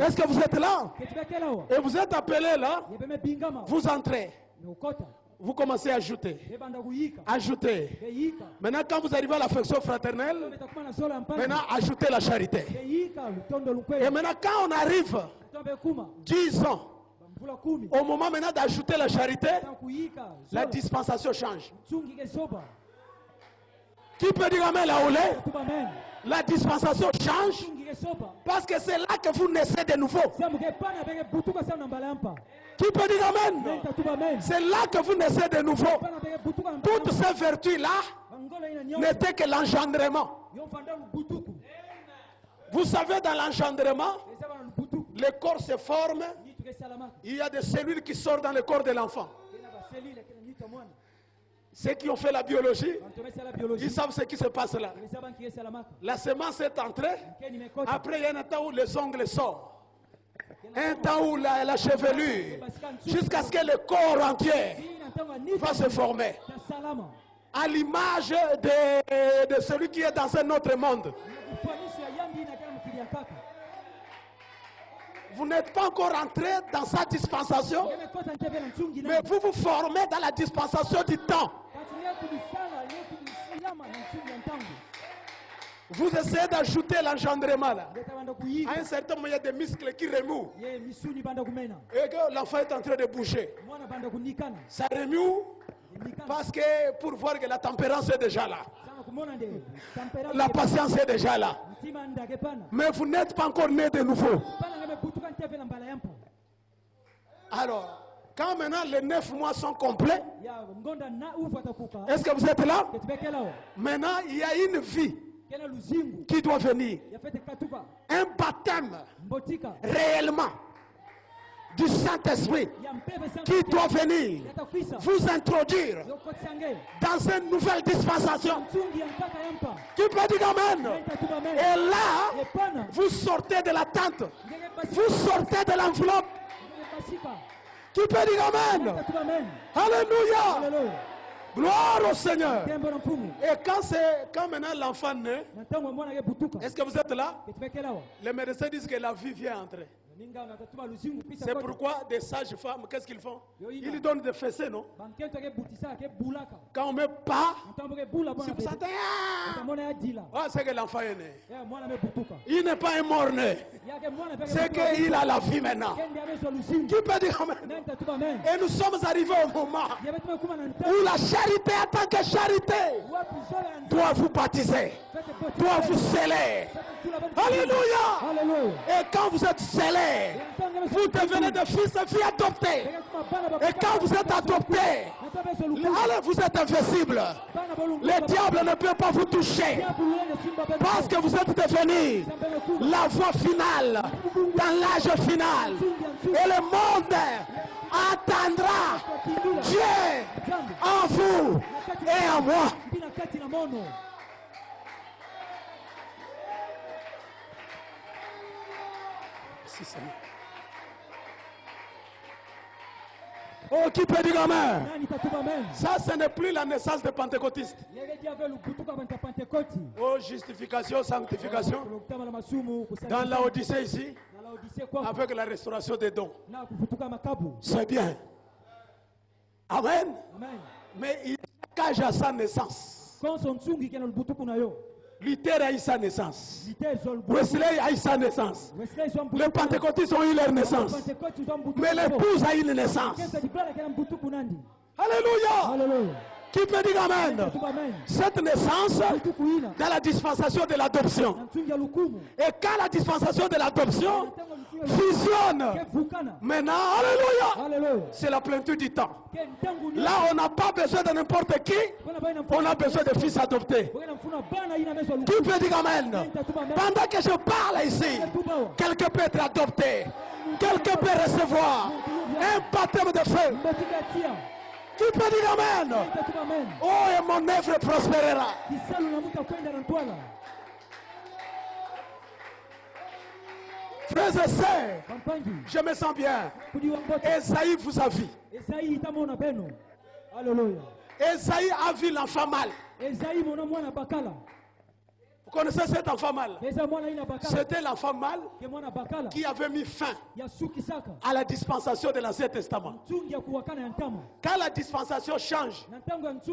Est-ce que vous êtes là? Et vous êtes appelé là? Vous entrez. Vous commencez à ajouter. Ajouter. Maintenant, quand vous arrivez à l'affection fraternelle, maintenant, ajoutez la charité. Et maintenant, quand on arrive, disons, au moment maintenant d'ajouter la charité, la dispensation change. Qui peut dire amen là où la dispensation change parce que c'est là que vous naissez de nouveau. Qui peut dire amen? C'est là que vous naissez de nouveau. Toutes ces vertus-là n'étaient que l'engendrement. Vous savez, dans l'engendrement, le corps se forme. Il y a des cellules qui sortent dans le corps de l'enfant. Ceux qui ont fait la biologie, ils savent ce qui se passe là. La semence est entrée. Après, il y a un temps où les ongles sortent. Un temps où la chevelure. Jusqu'à ce que le corps entier va se former. À l'image de celui qui est dans un autre monde. Vous n'êtes pas encore entré dans sa dispensation, mais vous vous formez dans la dispensation du temps. Vous essayez d'ajouter l'engendrement là. À un certain moment, il y a des muscles qui remuent. Et que l'enfant est en train de bouger. Ça remue parce que pour voir que la tempérance est déjà là. La patience est déjà là. Mais vous n'êtes pas encore né de nouveau. Alors, quand maintenant les 9 mois sont complets, est-ce que vous êtes là? Maintenant, il y a une vie qui doit venir. Un baptême réellement du Saint-Esprit qui doit venir vous introduire dans une nouvelle dispensation. Qui peut dire amen? Et là, vous sortez de la tente, vous sortez de l'enveloppe. Qui peut dire amen? Alléluia. Gloire au Seigneur. Et quand maintenant l'enfant naît, est-ce que vous êtes là? Les médecins disent que la vie vient entrer. C'est pourquoi des sages femmes, qu'est-ce qu'ils font? Ils donnent des fessées, non? Quand on ne met pas, si vous sentez, c'est que l'enfant est né. Il n'est pas un mort-né. C'est qu'il a la vie maintenant. Qui peut dire amen? Et nous sommes arrivés au moment où la charité en tant que charité doit vous baptiser, doit vous sceller. Alléluia. Et quand vous êtes scellés, vous devenez des fils et filles adoptés. Et quand vous êtes adoptés, allez, vous êtes invincibles. Le diable ne peut pas vous toucher. Parce que vous êtes devenus la voie finale, dans l'âge final. Et le monde attendra Dieu en vous et en moi. Oh, qui peut dire amen? Ça, ce n'est plus la naissance des pentecôtistes. Oh, justification, sanctification. Dans la Odyssée ici, avec la restauration des dons. C'est bien. Amen. Mais il cache à sa naissance. Luther a eu sa naissance. Wesley a eu sa naissance. Les pentecôtistes ont eu leur naissance. Mais l'épouse a eu une naissance. Alléluia. Qui peut dire amen? Cette naissance dans la dispensation de l'adoption. Et quand la dispensation de l'adoption fusionne, maintenant, alléluia, c'est la plénitude du temps. Là, on n'a pas besoin de n'importe qui, on a besoin de fils adoptés. Qui peut dire amen? Pendant que je parle ici, quelqu'un peut être adopté, quelqu'un peut recevoir un baptême de feu. Qui peut dire amen? Oh, et mon œuvre prospérera. Frères et sœurs, je me sens bien. Esaïe vous a vu. Esaïe a vu l'enfant mâle. Vous connaissez cet enfant mâle? C'était l'enfant mâle qui avait mis fin à la dispensation de l'Ancien Testament. Quand la dispensation change,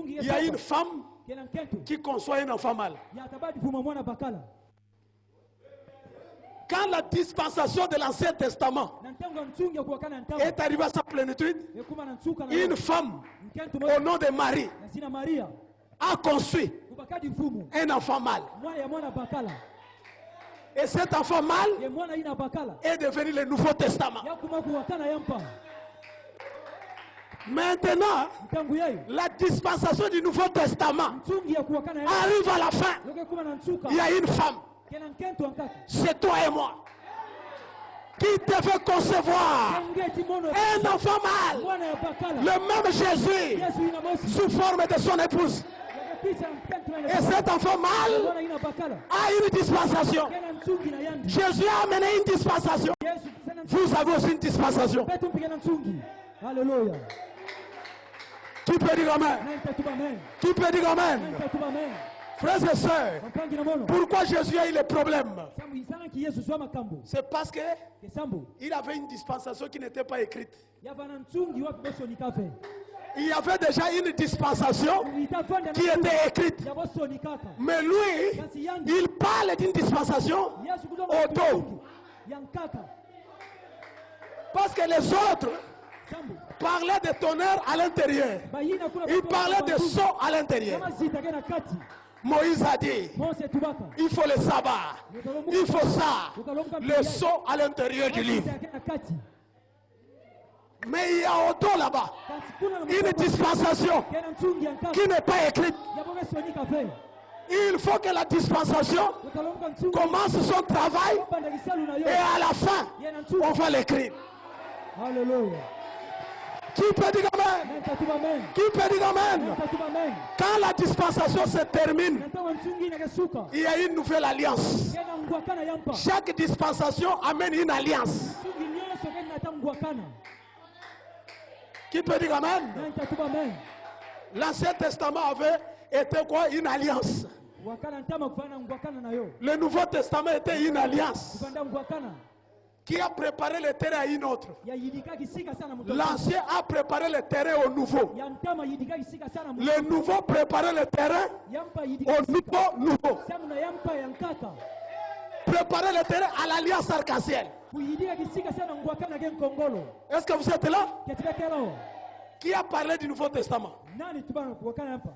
il y a une femme qui conçoit un enfant mâle. Quand la dispensation de l'Ancien Testament est arrivée à sa plénitude, une femme au nom de Marie a conçu un enfant mâle. Et cet enfant mâle est devenu le Nouveau Testament. Maintenant, la dispensation du Nouveau Testament arrive à la fin. Il y a une femme, c'est toi et moi, qui devait concevoir un enfant mâle, le même Jésus, sous forme de son épouse. Et cet enfant mâle a une dispensation. Jésus a amené une dispensation. Vous avez aussi une dispensation. Alléluia. Qui peut dire amen? Qui peut dire amen? Frères et sœurs, pourquoi Jésus a eu les problèmes? C'est parce qu'il avait une dispensation qui n'était pas écrite. Il y avait déjà une dispensation qui était écrite. Mais lui, il parle d'une dispensation au dos. Parce que les autres parlaient de tonnerre à l'intérieur. Ils parlaient de sceau à l'intérieur. Moïse a dit, il faut le sabbat, il faut ça, le sceau à l'intérieur du livre. Mais il y a au dos là-bas une dispensation qui n'est pas écrite. Il faut que la dispensation commence son travail et à la fin, on va l'écrire. Alléluia. Qui peut dire amen? Qui peut dire amen? Quand la dispensation se termine, il y a une nouvelle alliance. Chaque dispensation amène une alliance. Qui peut dire amen? L'Ancien Testament avait été quoi? Une alliance. Le Nouveau Testament était une alliance qui a préparé le terrain à une autre. L'ancien a préparé le terrain au nouveau. Le nouveau préparait le terrain au nouveau. Préparer le terrain à l'alliance arc-en-ciel. Est-ce que vous êtes là? Qui a parlé du Nouveau Testament?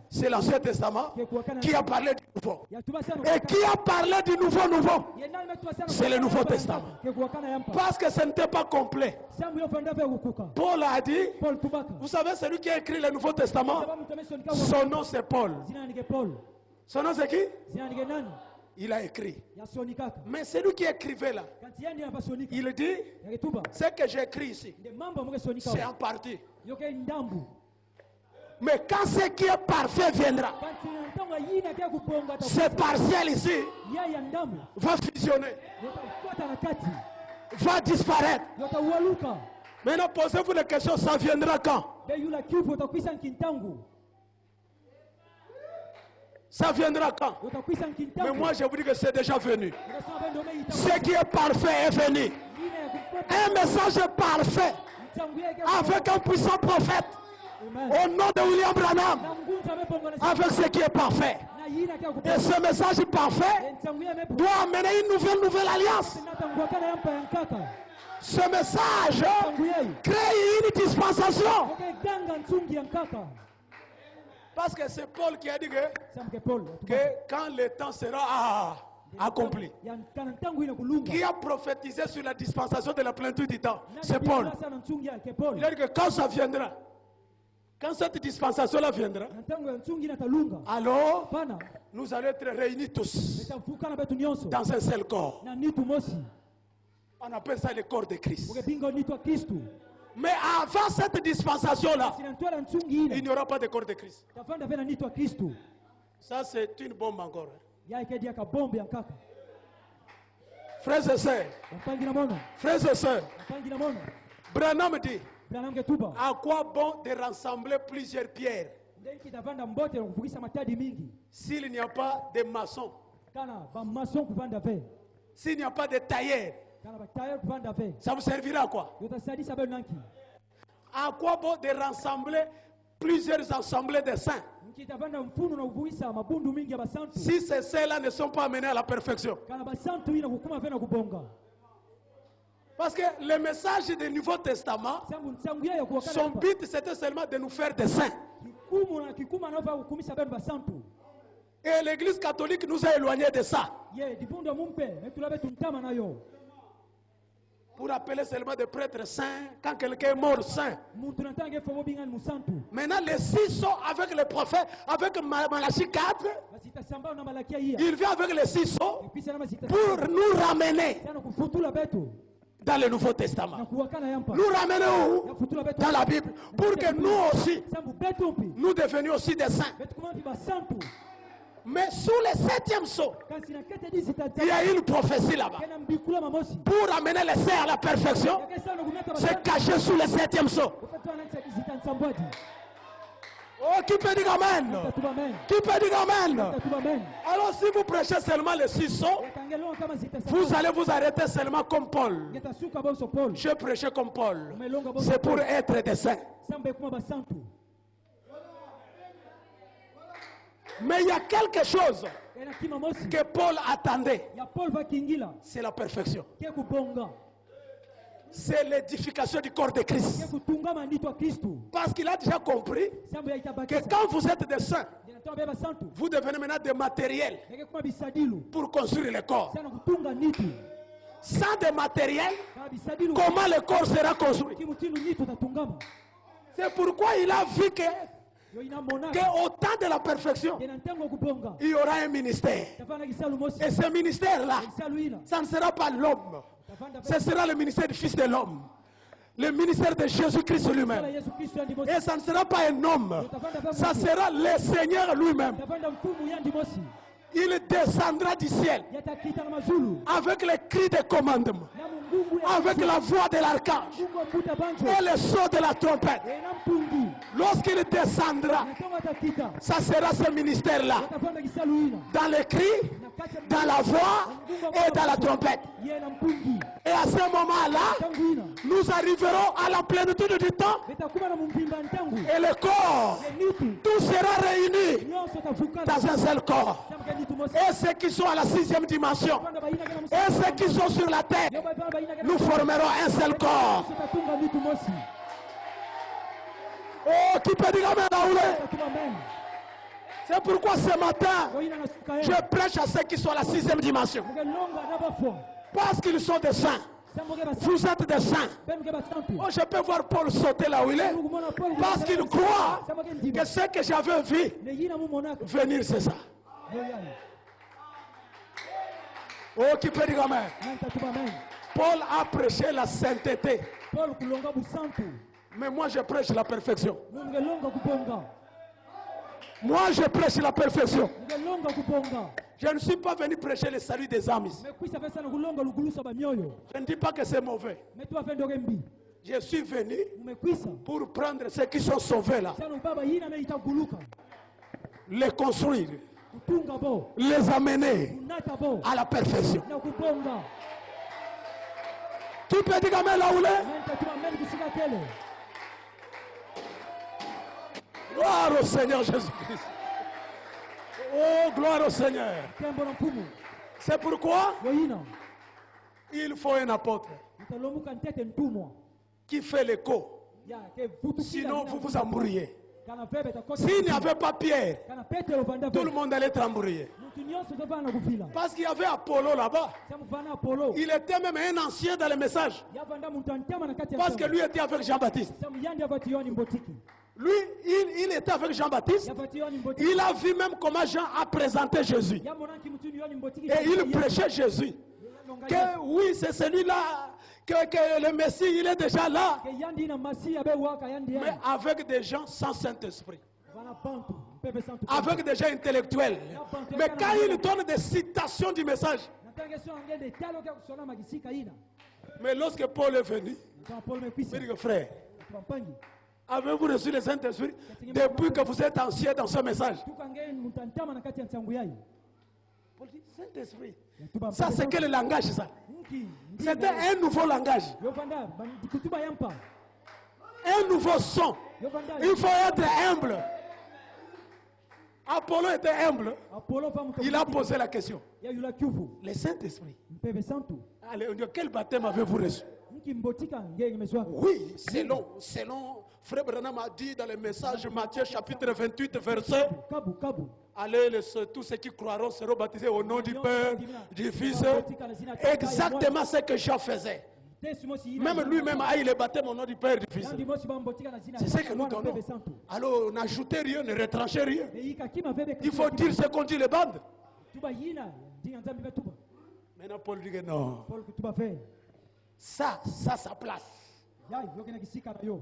C'est l'Ancien Testament qui a parlé du Nouveau. Et qui a parlé du Nouveau? C'est le Nouveau Testament. Parce que ce n'était pas complet. Paul a dit, vous savez, celui qui a écrit le Nouveau Testament, son nom c'est Paul. Son nom c'est qui? Il a écrit. Mais celui qui écrivait là, il dit, ce que j'écris ici, c'est en partie. Mais quand ce qui est parfait viendra, ce partiel ici va fusionner, va disparaître. Maintenant, posez-vous la question, ça viendra quand? Ça viendra quand? Mais moi je vous dis que c'est déjà venu. Ce qui est parfait est venu. Un message parfait avec un puissant prophète. Au nom de William Branham, avec ce qui est parfait. Et ce message parfait doit amener une nouvelle alliance. Ce message crée une dispensation. Parce que c'est Paul qui a dit que quand le temps sera accompli, qui a prophétisé sur la dispensation de la plénitude du temps, c'est Paul. Il a dit que quand ça viendra, quand cette dispensation-là viendra, alors nous allons être réunis tous dans un seul corps. On appelle ça le corps de Christ. Mais avant cette dispensation-là, il n'y aura pas de corps de Christ. Ça, c'est une bombe encore. Frères et sœurs, Branham dit, à quoi bon de rassembler plusieurs pierres s'il n'y a pas de maçons, s'il n'y a pas de tailleurs? Ça vous servira à quoi? À quoi bon de rassembler plusieurs assemblées de saints si ces saints-là ne sont pas amenés à la perfection? Parce que le message du Nouveau Testament, son but c'était seulement de nous faire des saints. Et l'Église catholique nous a éloignés de ça. Pour appeler seulement des prêtres saints quand quelqu'un est mort saint. Maintenant, les 6 sont avec les prophètes, avec Malachie 4. Il vient avec les 6 pour nous ramener dans le Nouveau Testament. Nous ramener où? Dans la Bible. Pour que nous aussi, nous devenions aussi des saints. Mais sous le 7e sceau, il y a une prophétie là-bas. Pour amener les saints à la perfection, c'est caché sous le 7e sceau. Oh, qui peut dire amen? Qui peut dire amen? Alors si vous prêchez seulement les 6 sceaux, vous allez vous arrêter seulement comme Paul. Je prêchais comme Paul. C'est pour être des saints. Mais il y a quelque chose que Paul attendait. C'est la perfection. C'est l'édification du corps de Christ. Parce qu'il a déjà compris que quand vous êtes des saints, vous devenez maintenant des matériels pour construire le corps. Sans des matériels, comment le corps sera construit? C'est pourquoi il a vu qu'au temps de la perfection, il y aura un ministère. Et ce ministère-là, ça ne sera pas l'homme. Ce sera le ministère du Fils de l'homme. Le ministère de Jésus-Christ lui-même. Et ça ne sera pas un homme. Ça sera le Seigneur lui-même. Il descendra du ciel avec les cris de commandement, avec la voix de l'archange et le son de la trompette. Lorsqu'il descendra, ça sera ce ministère-là, dans les cris, dans la voix et dans la trompette. Et à ce moment-là, nous arriverons à la plénitude du temps et le corps, tout sera réuni dans un seul corps. Et ceux qui sont à la 6e dimension et ceux qui sont sur la terre, nous formerons un seul corps. Oh, qui peut dire amen? C'est pourquoi ce matin, je prêche à ceux qui sont à la 6e dimension. Parce qu'ils sont des saints. Vous êtes des saints. Oh, je peux voir Paul sauter là où il est. Parce qu'il croit que ce que j'avais vu venir, c'est ça. Oh, qui peut dire amen? Paul a prêché la sainteté. Mais moi je prêche la perfection. Moi je prêche la perfection. Je ne suis pas venu prêcher le salut des âmes. Je ne dis pas que c'est mauvais. Je suis venu pour prendre ceux qui sont sauvés là, les construire, les amener à la perfection. Tu peux dire amen là où il est? Gloire au Seigneur Jésus-Christ. Oh, gloire au Seigneur. C'est pourquoi il faut un apôtre qui fait l'écho. Sinon, vous vous embrouillez. S'il n'y avait pas Pierre, tout le monde allait être embrouillé. Parce qu'il y avait Apollo là-bas. Il était même un ancien dans le message. Parce que lui était avec Jean-Baptiste. Lui, il était avec Jean-Baptiste. Il a vu même comment Jean a présenté Jésus. Et il prêchait Jésus. Que oui, c'est celui-là, que le Messie, il est déjà là. Mais avec des gens sans Saint-Esprit. Avec des gens intellectuels. Mais quand il donne des citations du message. Mais lorsque Paul est venu, il dit que frère, avez-vous reçu le Saint-Esprit depuis que vous êtes ancien dans ce message? Paul dit, Saint-Esprit. Ça, c'est quel langage, ça? C'était un nouveau langage. Un nouveau son. Il faut être humble. Apollo était humble. Il a posé la question. Le Saint-Esprit. Allez, quel baptême avez-vous reçu? Oui, selon Frère Branham a dit dans le message Matthieu chapitre 28 verset. Allez, tous ceux qui croiront seront baptisés au nom du Père, du Fils. Exactement ce que Jean faisait. Même lui-même a eu le baptême au nom du Père et du Fils. C'est ce que nous donnons. Alors, n'ajoutez rien, ne retranchez rien. Il faut dire ce qu'on dit les bandes. Maintenant, Paul dit que non. Ça sa place.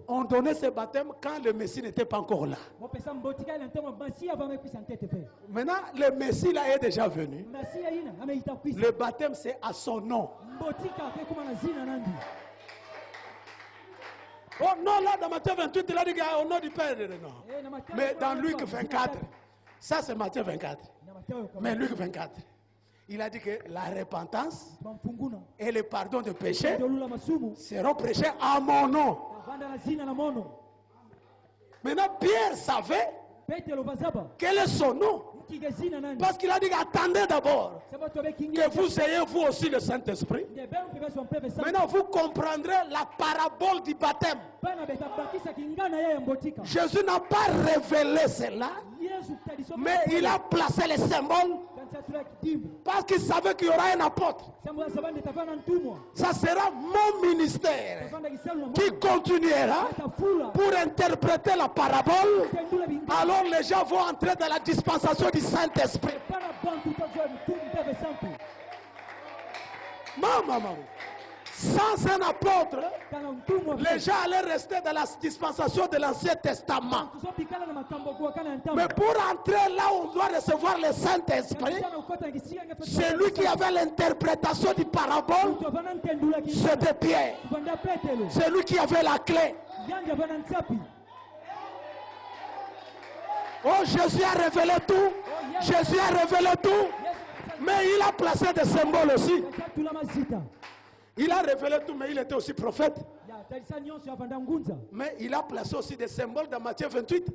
On donnait ce baptême quand le Messie n'était pas encore là. Maintenant, le Messie là est déjà venu. Le baptême, c'est à son nom. Oh non, là, dans Matthieu 28, il a dit au nom du Père. Non. Mais dans Luc 24, ça c'est Matthieu 24. Mais Luc 24. Il a dit que la repentance et le pardon de péché seront prêchés à mon nom. Maintenant, Pierre savait quel est son nom. Parce qu'il a dit attendez d'abord que vous ayez vous aussi le Saint-Esprit. Maintenant vous comprendrez la parabole du baptême. Jésus n'a pas révélé cela, mais il a placé les symboles parce qu'il savait qu'il y aura un apôtre. Ça sera mon ministère qui continuera pour interpréter la parabole. Alors les gens vont entrer dans la dispensation du Saint-Esprit. Maman. Sans un apôtre, les gens allaient rester dans la dispensation de l'Ancien Testament. Mais pour entrer là où on doit recevoir le Saint-Esprit, celui qui avait l'interprétation du parabole, c'était Pierre. Celui qui avait la clé. Oh, Jésus a révélé tout. Jésus a révélé tout. Mais il a placé des symboles aussi. Il a révélé tout, mais il était aussi prophète. Mais il a placé aussi des symboles dans Matthieu 28.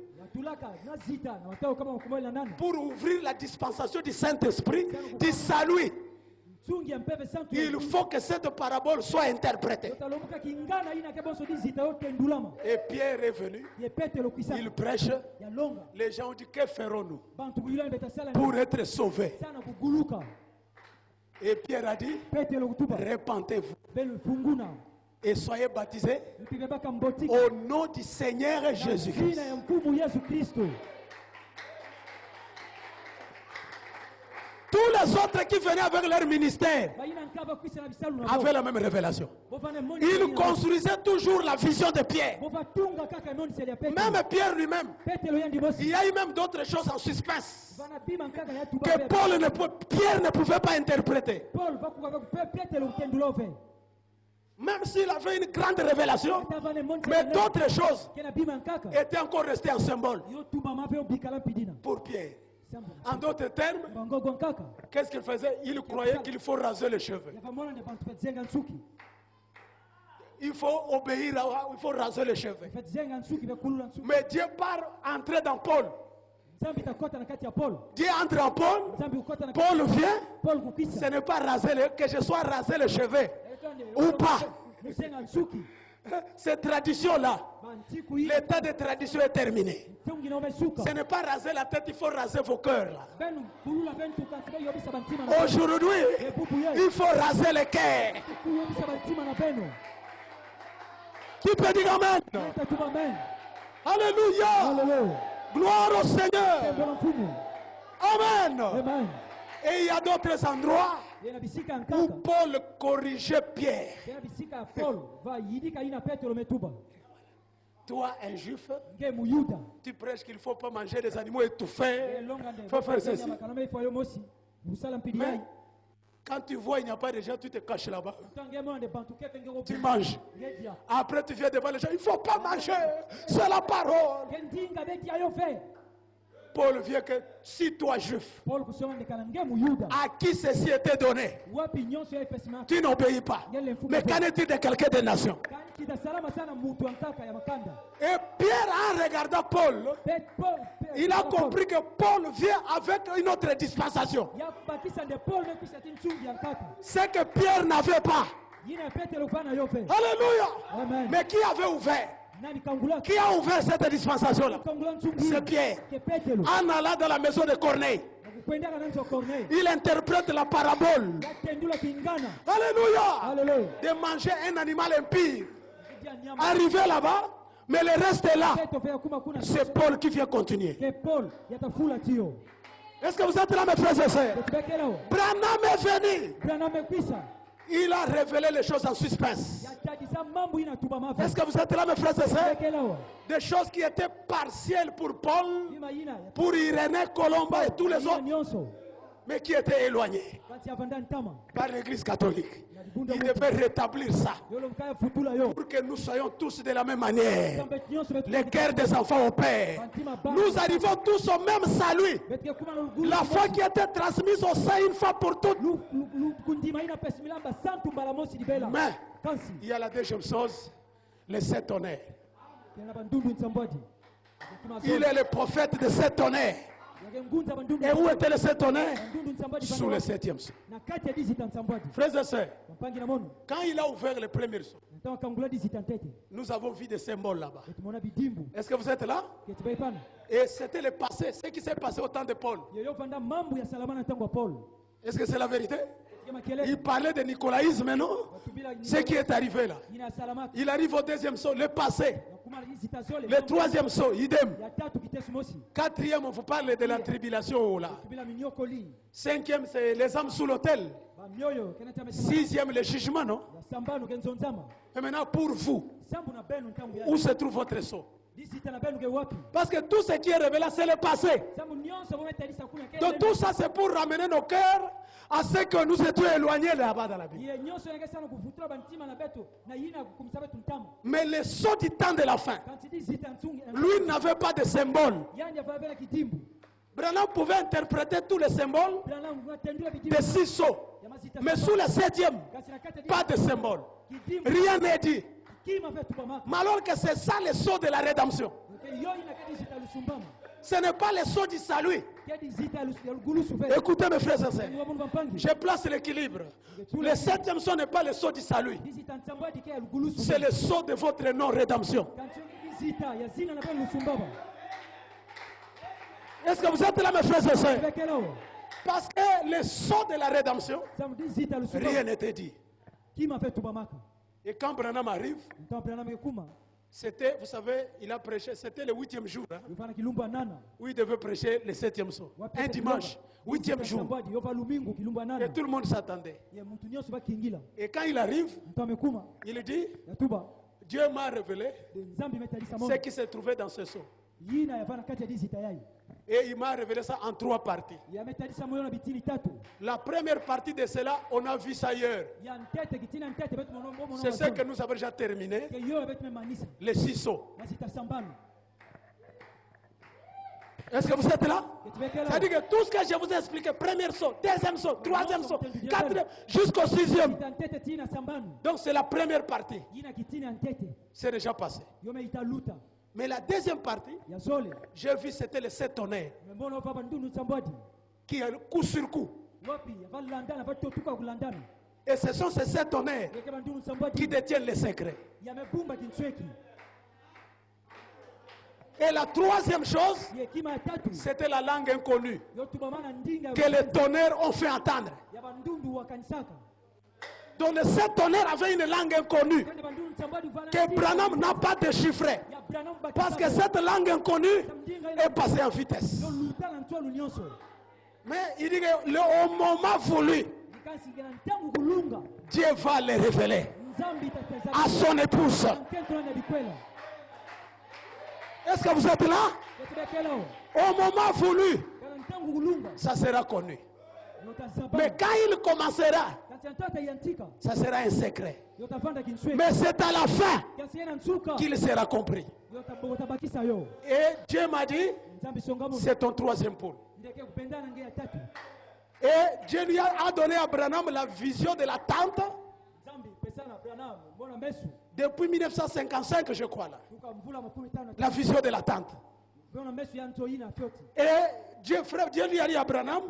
Pour ouvrir la dispensation du Saint-Esprit, du salut. Il faut que cette parabole soit interprétée. Et Pierre est venu. Il prêche. Les gens ont dit que ferons-nous pour être sauvés? Et Pierre a dit repentez-vous et soyez baptisés au nom du Seigneur Jésus-Christ. Tous les autres qui venaient avec leur ministère avaient la même révélation. Ils construisaient toujours la vision de Pierre. Même Pierre lui-même. Il y a eu même d'autres choses en suspense que Pierre ne pouvait pas interpréter. Même s'il avait une grande révélation, mais d'autres choses étaient encore restées en symbole pour Pierre. En d'autres termes, qu'est-ce qu'il faisait? Il croyait qu'il faut raser les cheveux. il faut obéir, il faut raser les cheveux. Mais Dieu part entrer dans Paul. Dieu entre en Paul. Paul vient. Ce n'est pas raser que je sois rasé les cheveux ou pas. Cette tradition-là, l'état de tradition est terminé. Ce n'est pas raser la tête, il faut raser vos cœurs. Aujourd'hui, il faut raser les cœurs. Qui peut dire Amen? Alléluia. Gloire au Seigneur. Amen. Et il y a d'autres endroits où Paul corrigeait Pierre. Toi, un juif, tu prêches qu'il ne faut pas manger des animaux étouffés. Il faut faire ceci. Mais quand tu vois il n'y a pas de gens, tu te caches là-bas. Tu manges. Après, tu viens devant les gens. Il ne faut pas manger. C'est la parole. Paul vient que si toi juif, à qui ceci était donné, tu n'obéis pas. Mais qu'en est-il de quelqu'un des nations? Et Pierre, en regardant Paul, il a compris que Paul vient avec une autre dispensation. C'est que Pierre n'avait pas. Alléluia. Mais qui avait ouvert? Qui a ouvert cette dispensation-là? C'est Pierre. En allant dans la maison de Corneille, il interprète la parabole. Alléluia. De manger un animal impur. Arrivé là-bas, mais le reste est là. C'est Paul qui vient continuer. Est-ce que vous êtes là, mes frères et sœurs? Branham est venu. Il a révélé les choses en suspense. Est-ce que vous êtes là, mes frères et sœurs? Des choses qui étaient partielles pour Paul, pour Irénée, Colomba et tous les autres, mais qui étaient éloignés par l'Église catholique. Il devait rétablir ça pour que nous soyons tous de la même manière. Les cœurs des enfants au Père. Nous arrivons tous au même salut. La foi qui a été transmise au sein une fois pour toutes. Mais il y a la deuxième chose, les 7 honneurs. Il est le prophète de 7 honneurs. Et où était le 7 honneurs? Sous le 7e sceau. Frères et sœurs, quand il a ouvert le premier sceau, nous avons vu des symboles là-bas. Est-ce que vous êtes là? Et c'était le passé, ce qui s'est passé au temps de Paul. Est-ce que c'est la vérité? Il parlait de nicolaïsme, non? Ce qui est arrivé là. Il arrive au deuxième sceau, le passé. Le troisième sceau, idem. Quatrième, on vous parle de la tribulation là. Cinquième, c'est les âmes sous l'autel. Sixième, le jugement, non? Et maintenant, pour vous, où se trouve votre sceau? Parce que tout ce qui est révélé, c'est le passé. Donc tout ça, c'est pour ramener nos cœurs à ce que nous étions éloignés là-bas dans la Bible. Mais le sceau du temps de la fin, lui n'avait pas de symbole. Branham pouvait interpréter tous les symboles des 6 sceaux. Mais sous le 7e, pas de symbole. Rien n'est dit. Mais alors que c'est ça le sceau de la rédemption. Ce n'est pas le sceau du salut. Écoutez mes frères et sœurs, je place l'équilibre. Le 7e sceau n'est pas le sceau du salut. C'est le sceau de votre non-rédemption. Est-ce que vous êtes là, mes frères et sœurs? Parce que le sceau de la rédemption, rien n'était dit. Et quand Branham arrive, c'était, vous savez, il a prêché, c'était le 8e jour, hein, où il devait prêcher le 7e sceau. Un dimanche, 8e jour. Et tout le monde s'attendait. Et quand il arrive, il dit, Dieu m'a révélé ce qui se trouvait dans ce sceau. Et il m'a révélé ça en 3 parties. La première partie de cela, on a vu ça ailleurs. C'est ce que nous avons déjà terminé. Les 6 sceaux. Est-ce que vous êtes là? C'est-à-dire que tout ce que je vous ai expliqué, premier saut, deuxième saut, troisième saut, quatrième, jusqu'au sixième. Donc c'est la première partie. C'est déjà passé. Mais la deuxième partie, j'ai vu c'était les 7 tonnerres. Qui est coup sur coup. Et ce sont ces 7 tonnerres qui détiennent les secrets. Et la troisième chose, c'était la langue inconnue que les tonnerres ont fait entendre. Donc les 7 tonnerres avaient une langue inconnue que Branham n'a pas déchiffrée. Parce que cette langue inconnue est passée en vitesse. Mais il dit qu'au moment voulu, Dieu va les révéler à son épouse. Est-ce que vous êtes là? Au moment voulu, ça sera connu. Mais quand il commencera, ça sera un secret. Mais c'est à la fin qu'il sera compris. Et Dieu m'a dit, c'est ton troisième pôle. Et Dieu lui a donné à Branham la vision de la tente. Depuis 1955, je crois là. La vision de la tente. Et Dieu lui a dit à Branham,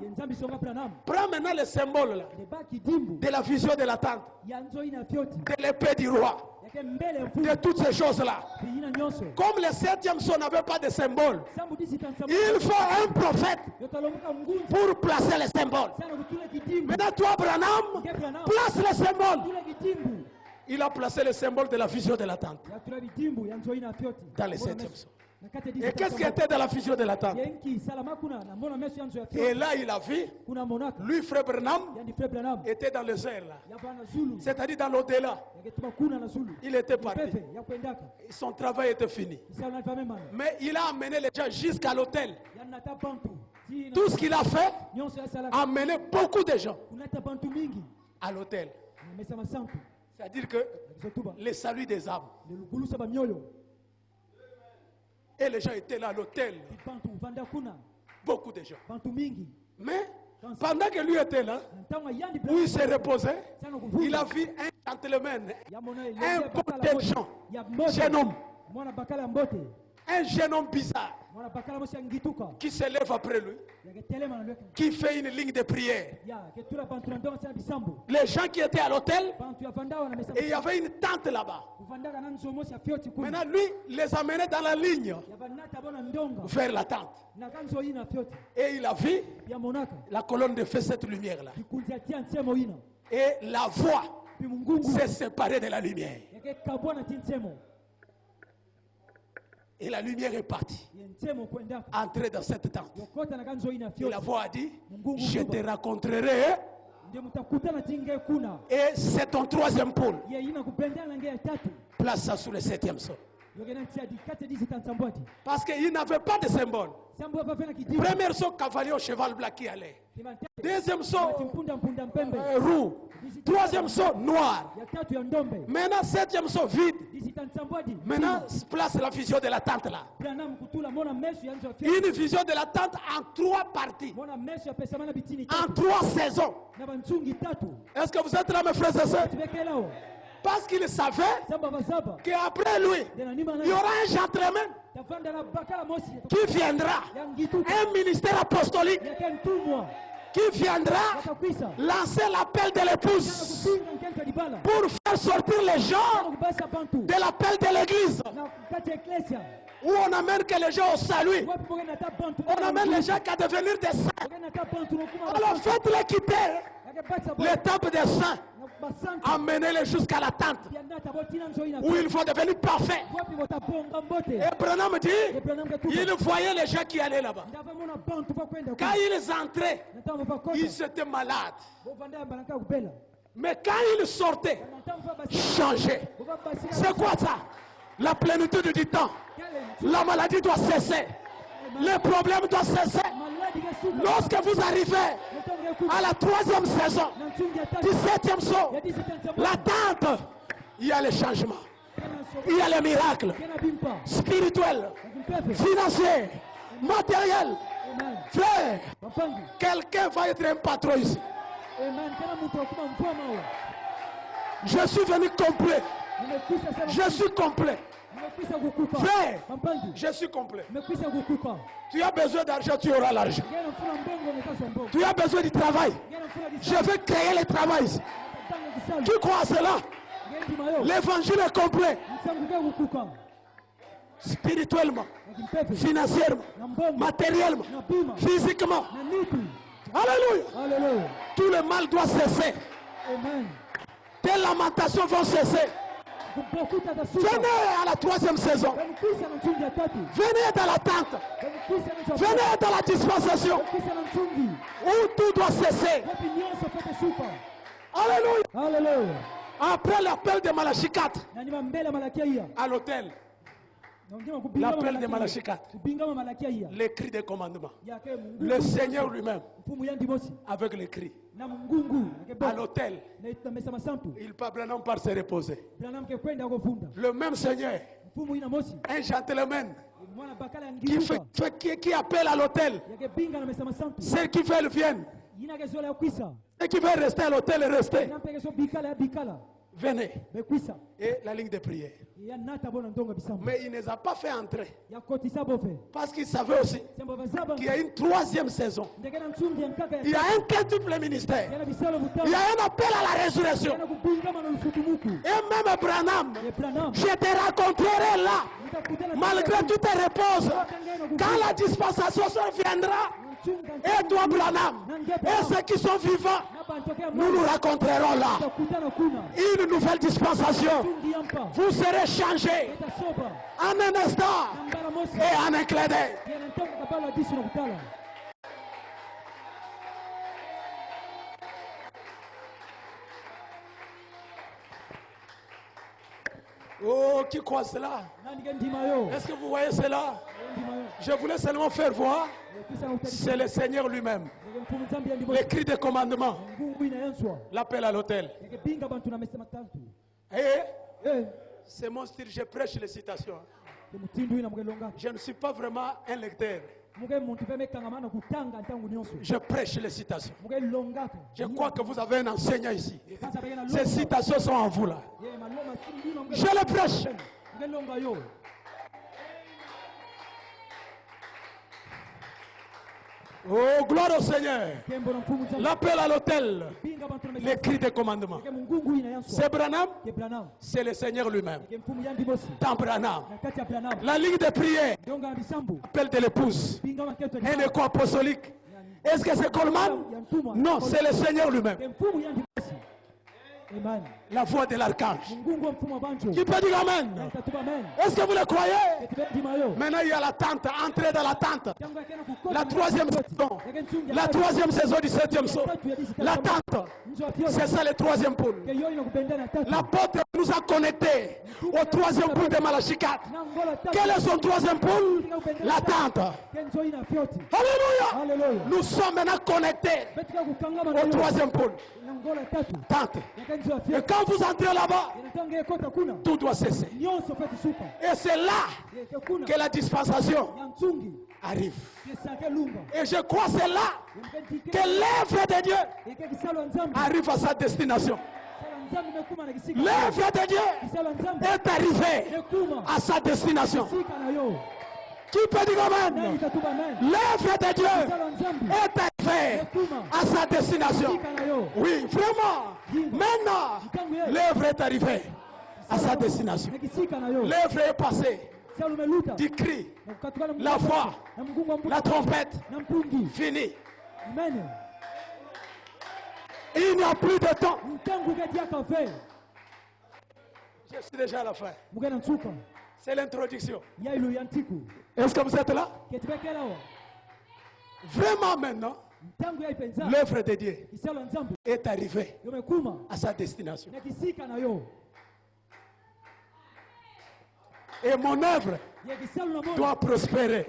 prends maintenant le symbole là, de la vision de la tente, de l'épée du roi, de toutes ces choses-là. Comme le 7e son n'avait pas de symbole, il faut un prophète pour placer les symboles. Maintenant toi, Branham, place les symboles. Il a placé le symbole de la vision de la tente dans le 7e son. Et qu'est-ce qui était dans la vision de la tente? Et là, il a vu, lui, frère Branham, était dans les airs là. C'est-à-dire dans l'au-delà. Il était parti. Son travail était fini. Mais il a amené les gens jusqu'à l'hôtel. Tout ce qu'il a fait a amené beaucoup de gens à l'hôtel. C'est-à-dire que le salut des âmes. Et les gens étaient là à l'hôtel. Beaucoup de gens. Mais pendant que lui était là, où il se reposait, il a vu un gentleman, un beau gens, jeune homme, un jeune homme bizarre, qui se lève après lui, qui fait une ligne de prière. Les gens qui étaient à l'hôtel, et il y avait une tente là-bas. Maintenant, lui, les amenait dans la ligne vers la tente. Et il a vu la colonne de feu, cette lumière-là. Et la voix s'est séparée de la lumière. Et la lumière est partie, entrée dans cette tente. Et la voix a dit, je te raconterai. Et c'est ton troisième pôle. Place ça sous le 7e son. Parce qu'il n'avait pas de symbole. Premier saut, cavalier au cheval blanc qui allait. Deuxième saut, roux. Troisième saut, noir. Maintenant, 7e saut, vide. Maintenant, place la vision de la tente là. Une vision de la tente en 3 parties. En 3 saisons. Est-ce que vous êtes là, mes frères et sœurs? Parce qu'il savait qu'après lui, il y aura un gentleman qui viendra, un ministère apostolique qui viendra lancer l'appel de l'épouse pour faire sortir les gens de l'appel de l'église, où on amène que les gens au salut, on amène les gens qu'à devenir des saints. Alors faites-les quitter l'étape des saints, amenez-les jusqu'à la tente où il faut devenir parfait. Et Branham dit, il voyait les gens qui allaient là-bas. Quand ils entraient, ils étaient malades. Mais quand ils sortaient, changeaient. C'est quoi ça? La plénitude du temps. La maladie doit cesser. Les problèmes doivent cesser. Lorsque vous arrivez à la 3e saison, 17e saut, l'attente, il y a les changements, il y a les miracles spirituels, financiers, matériel. Frère, quelqu'un va être un patron ici. Je suis venu complet. Je suis complet. Frère, je suis complet. Tu as besoin d'argent, tu auras l'argent. Tu as besoin du travail. Je vais créer le travail ici. Tu crois à cela? L'évangile est complet. Spirituellement, financièrement, matériellement, physiquement. Alléluia. Tout le mal doit cesser. Tes lamentations vont cesser. Venez à la 3e saison. Venez dans la tente. Venez dans la dispensation où tout doit cesser. Alléluia. Après l'appel de Malachie 4 à l'hôtel, l'appel de Malachie 4, les cris des commandements, le Seigneur lui-même avec les cris à l'hôtel, il part se reposer. Le même Seigneur, un gentleman qui appelle à l'hôtel, ceux qui veulent viennent, ceux qui veulent rester à l'hôtel rester. Venez. Et la ligne de prière. Mais il ne les a pas fait entrer. Parce qu'il savait aussi qu'il y a une 3e saison. Il y a un quintuple ministère. Il y a un appel à la résurrection. Et même Branham, je te raconterai là, malgré toutes tes reposes, quand la dispensation viendra, et toi Branham, et ceux qui sont vivants, nous nous raconterons là une nouvelle dispensation. Vous serez changés en un instant et en un clin d'œil. Oh, qui croit cela? Est-ce que vous voyez cela? Je voulais seulement faire voir. C'est le Seigneur lui-même. Les cris de commandement. L'appel à l'hôtel. Et c'est mon style, je prêche les citations. Je ne suis pas vraiment un lecteur. Je prêche les citations. Je crois que vous avez un enseignant ici. Ces citations sont en vous là. Je les prêche. Oh, gloire au Seigneur. L'appel à l'autel. Les cris de commandement. C'est Branham. C'est le Seigneur lui-même. Dans Branham. La ligne de prière. Appel de l'épouse. Un écho apostolique. Est-ce que c'est Coleman? Non, c'est le Seigneur lui-même. La voix de l'archange. Qui peut dire Amen? Est-ce que vous le croyez? Maintenant il y a la tente. Entrez dans la tente. La 3e saison. La 3e saison du 7e saut. La tente. C'est ça le 3e pôle. L'apôtre nous a connectés au 3e pôle de Malachie 4. Quel est son 3e pôle? La tente. Alléluia. Nous sommes maintenant connectés au 3e pôle. Tente. Et quand vous entrez là-bas, tout doit cesser. Et c'est là que la dispensation arrive. Et je crois que c'est là que l'œuvre de Dieu arrive à sa destination. L'œuvre de Dieu est arrivée à sa destination. Qui peut dire Amen? L'œuvre de Dieu est arrivée à sa destination. Oui, vraiment. Maintenant, l'œuvre est arrivée à sa destination. L'œuvre est passée. Du cri, la voix, la trompette, fini. Il n'y a plus de temps. Je suis déjà à la fin. C'est l'introduction. Est-ce que vous êtes là? Vraiment maintenant, l'œuvre de Dieu est arrivée à sa destination. Et mon œuvre doit prospérer.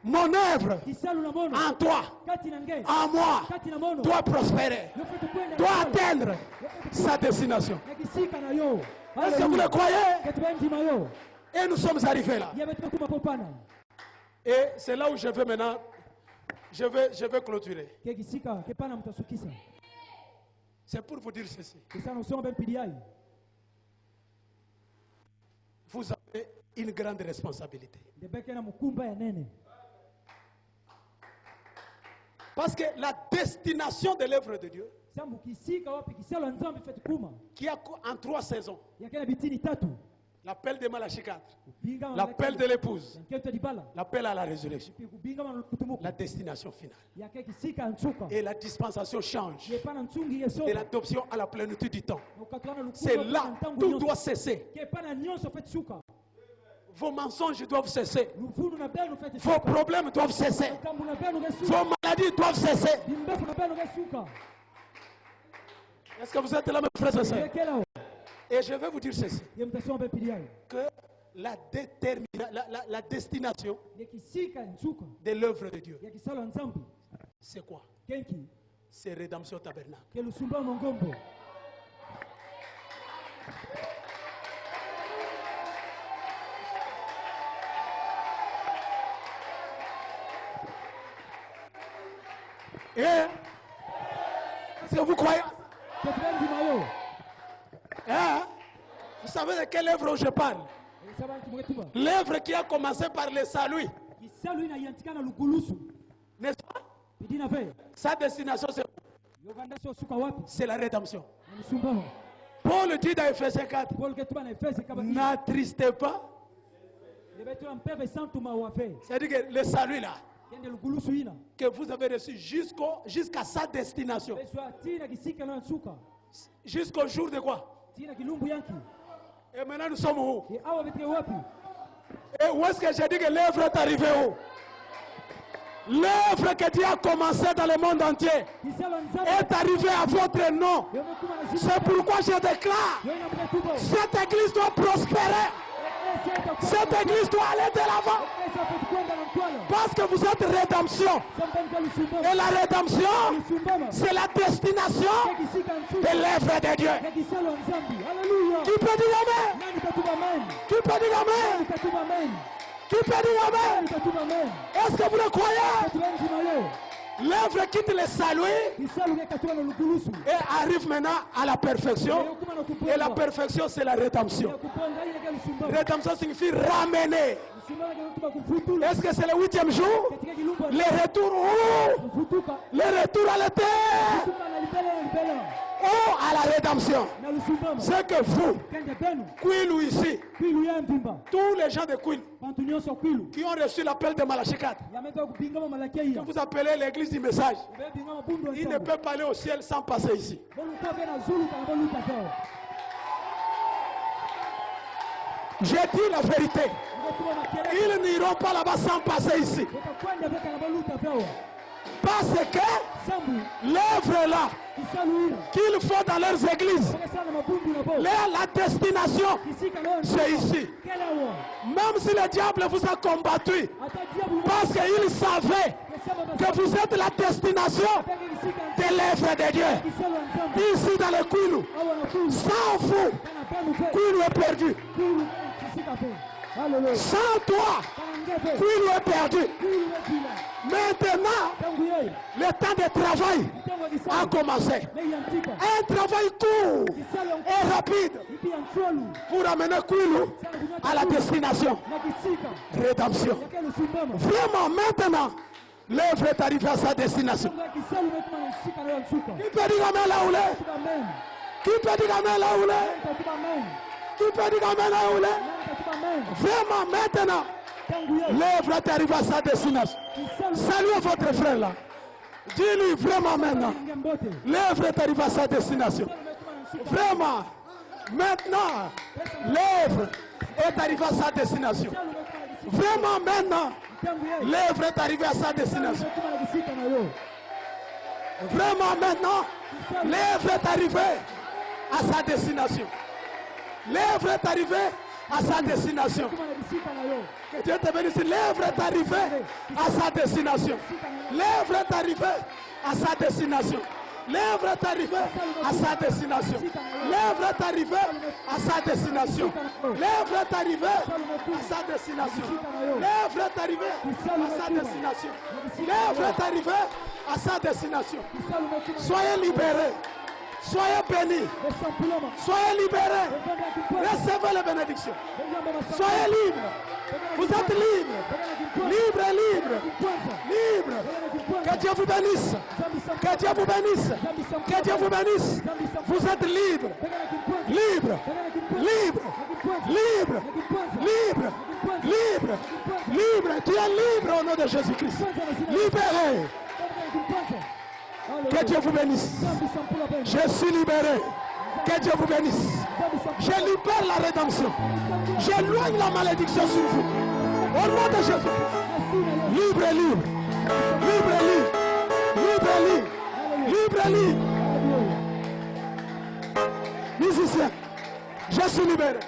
Mon œuvre en toi, en moi, doit prospérer, doit atteindre sa destination. Est-ce que vous le croyez? Et nous sommes arrivés là. Et c'est là où je vais maintenant, je vais clôturer. C'est pour vous dire ceci. Vous avez une grande responsabilité. Parce que la destination de l'œuvre de Dieu, qui a en 3 saisons, l'appel de Malachie 4, l'appel de l'épouse, l'appel à la résurrection, la destination finale. Et la dispensation change. Et l'adoption à la plénitude du temps. C'est là, tout doit cesser. Vos mensonges doivent cesser. Vos problèmes doivent cesser. Vos maladies doivent cesser. Est-ce que vous êtes là, mes frères et sœurs? Et je vais vous dire ceci. Que la destination de l'œuvre de Dieu, c'est quoi? C'est Rédemption Tabernacle. Et est-ce que vous croyez? Hein? Vous savez de quelle œuvre je parle? L'œuvre qui a commencé par le salut. N'est-ce pas? Sa destination, c'est la rédemption. Paul dit dans Ephésiens 4, n'attristez pas. C'est-à-dire que le salut là, que vous avez reçu jusqu'à sa destination. Jusqu'au jour de quoi? Et maintenant nous sommes où? Et où est-ce que j'ai dit que l'œuvre est arrivée où? L'œuvre que Dieu a commencé dans le monde entier est arrivée à votre nom. C'est pourquoi je déclare, cette église doit prospérer. Cette église doit aller de l'avant. Parce que vous êtes rédemption. Et la rédemption, c'est la destination de l'œuvre de Dieu. Qui peut dire amen? Qui peut dire amen? Qui peut dire amen? Est-ce que vous le croyez? L'œuvre quitte le salut et arrive maintenant à la perfection. Et la perfection, c'est la rédemption. Rédemption signifie ramener. Est-ce que c'est le 8e jour? Le retour où? Le retour à la terre. Ou à la rédemption. C'est que vous, Kwilu ici, tous les gens de Kwilu qui ont reçu l'appel de Malachie 4, que vous appelez l'église du message, ils ne peuvent pas aller au ciel sans passer ici. J'ai dit la vérité. Ils n'iront pas là-bas sans passer ici. Parce que l'œuvre là qu'ils font dans leurs églises, la destination, c'est ici. Même si le diable vous a combattu, parce qu'il savait que vous êtes la destination de l'œuvre de Dieu. Ici dans le Kwilu, sans vous, Kwilu est perdu. Sans toi, Kwilu est perdu. Maintenant, le temps de travail a commencé. Un travail court et rapide pour amener Kwilu à la destination. Rédemption. Vraiment, maintenant, l'œuvre est arrivée à sa destination. Qui peut dire amen là où est? Qui peut dire amen là où est? Qui peut dire amen là où est? Vraiment, maintenant, l'œuvre est arrivée à sa destination. Saluez votre frère là. Dis-lui vraiment maintenant. L'œuvre est arrivée à sa destination. Vraiment. Maintenant, l'œuvre est arrivée à sa destination. Vraiment maintenant, l'œuvre est arrivée à sa destination. Vraiment maintenant, l'œuvre est arrivée à sa destination. L'œuvre est arrivée à sa destination. Que Dieu te bénisse. L'œuvre est arrivée à sa destination. L'œuvre est arrivée à sa destination. L'œuvre est arrivée à sa destination. L'œuvre est arrivée à sa destination. L'œuvre est arrivée à sa destination. L'œuvre est arrivée à sa destination. L'œuvre est arrivée à sa destination. Soyez libérés. Soyez bénis. Soyez libérés. Recevez la bénédiction. Soyez libres. Vous êtes libres. Libre, libre. Libre. Que Dieu vous bénisse. Que Dieu vous bénisse. Que Dieu vous bénisse. Vous êtes libres. Libre. Libre. Libre. Libre. Libre. Libre. Tu es libre au nom de Jésus-Christ. Libéré. Que Dieu vous bénisse. Je suis libéré. Que Dieu vous bénisse. Je libère la rédemption. J'éloigne la malédiction sur vous. Au nom de Jésus. Libre, libre. Libre, libre. Libre, libre. Libre, libre. Musicien, je suis libéré.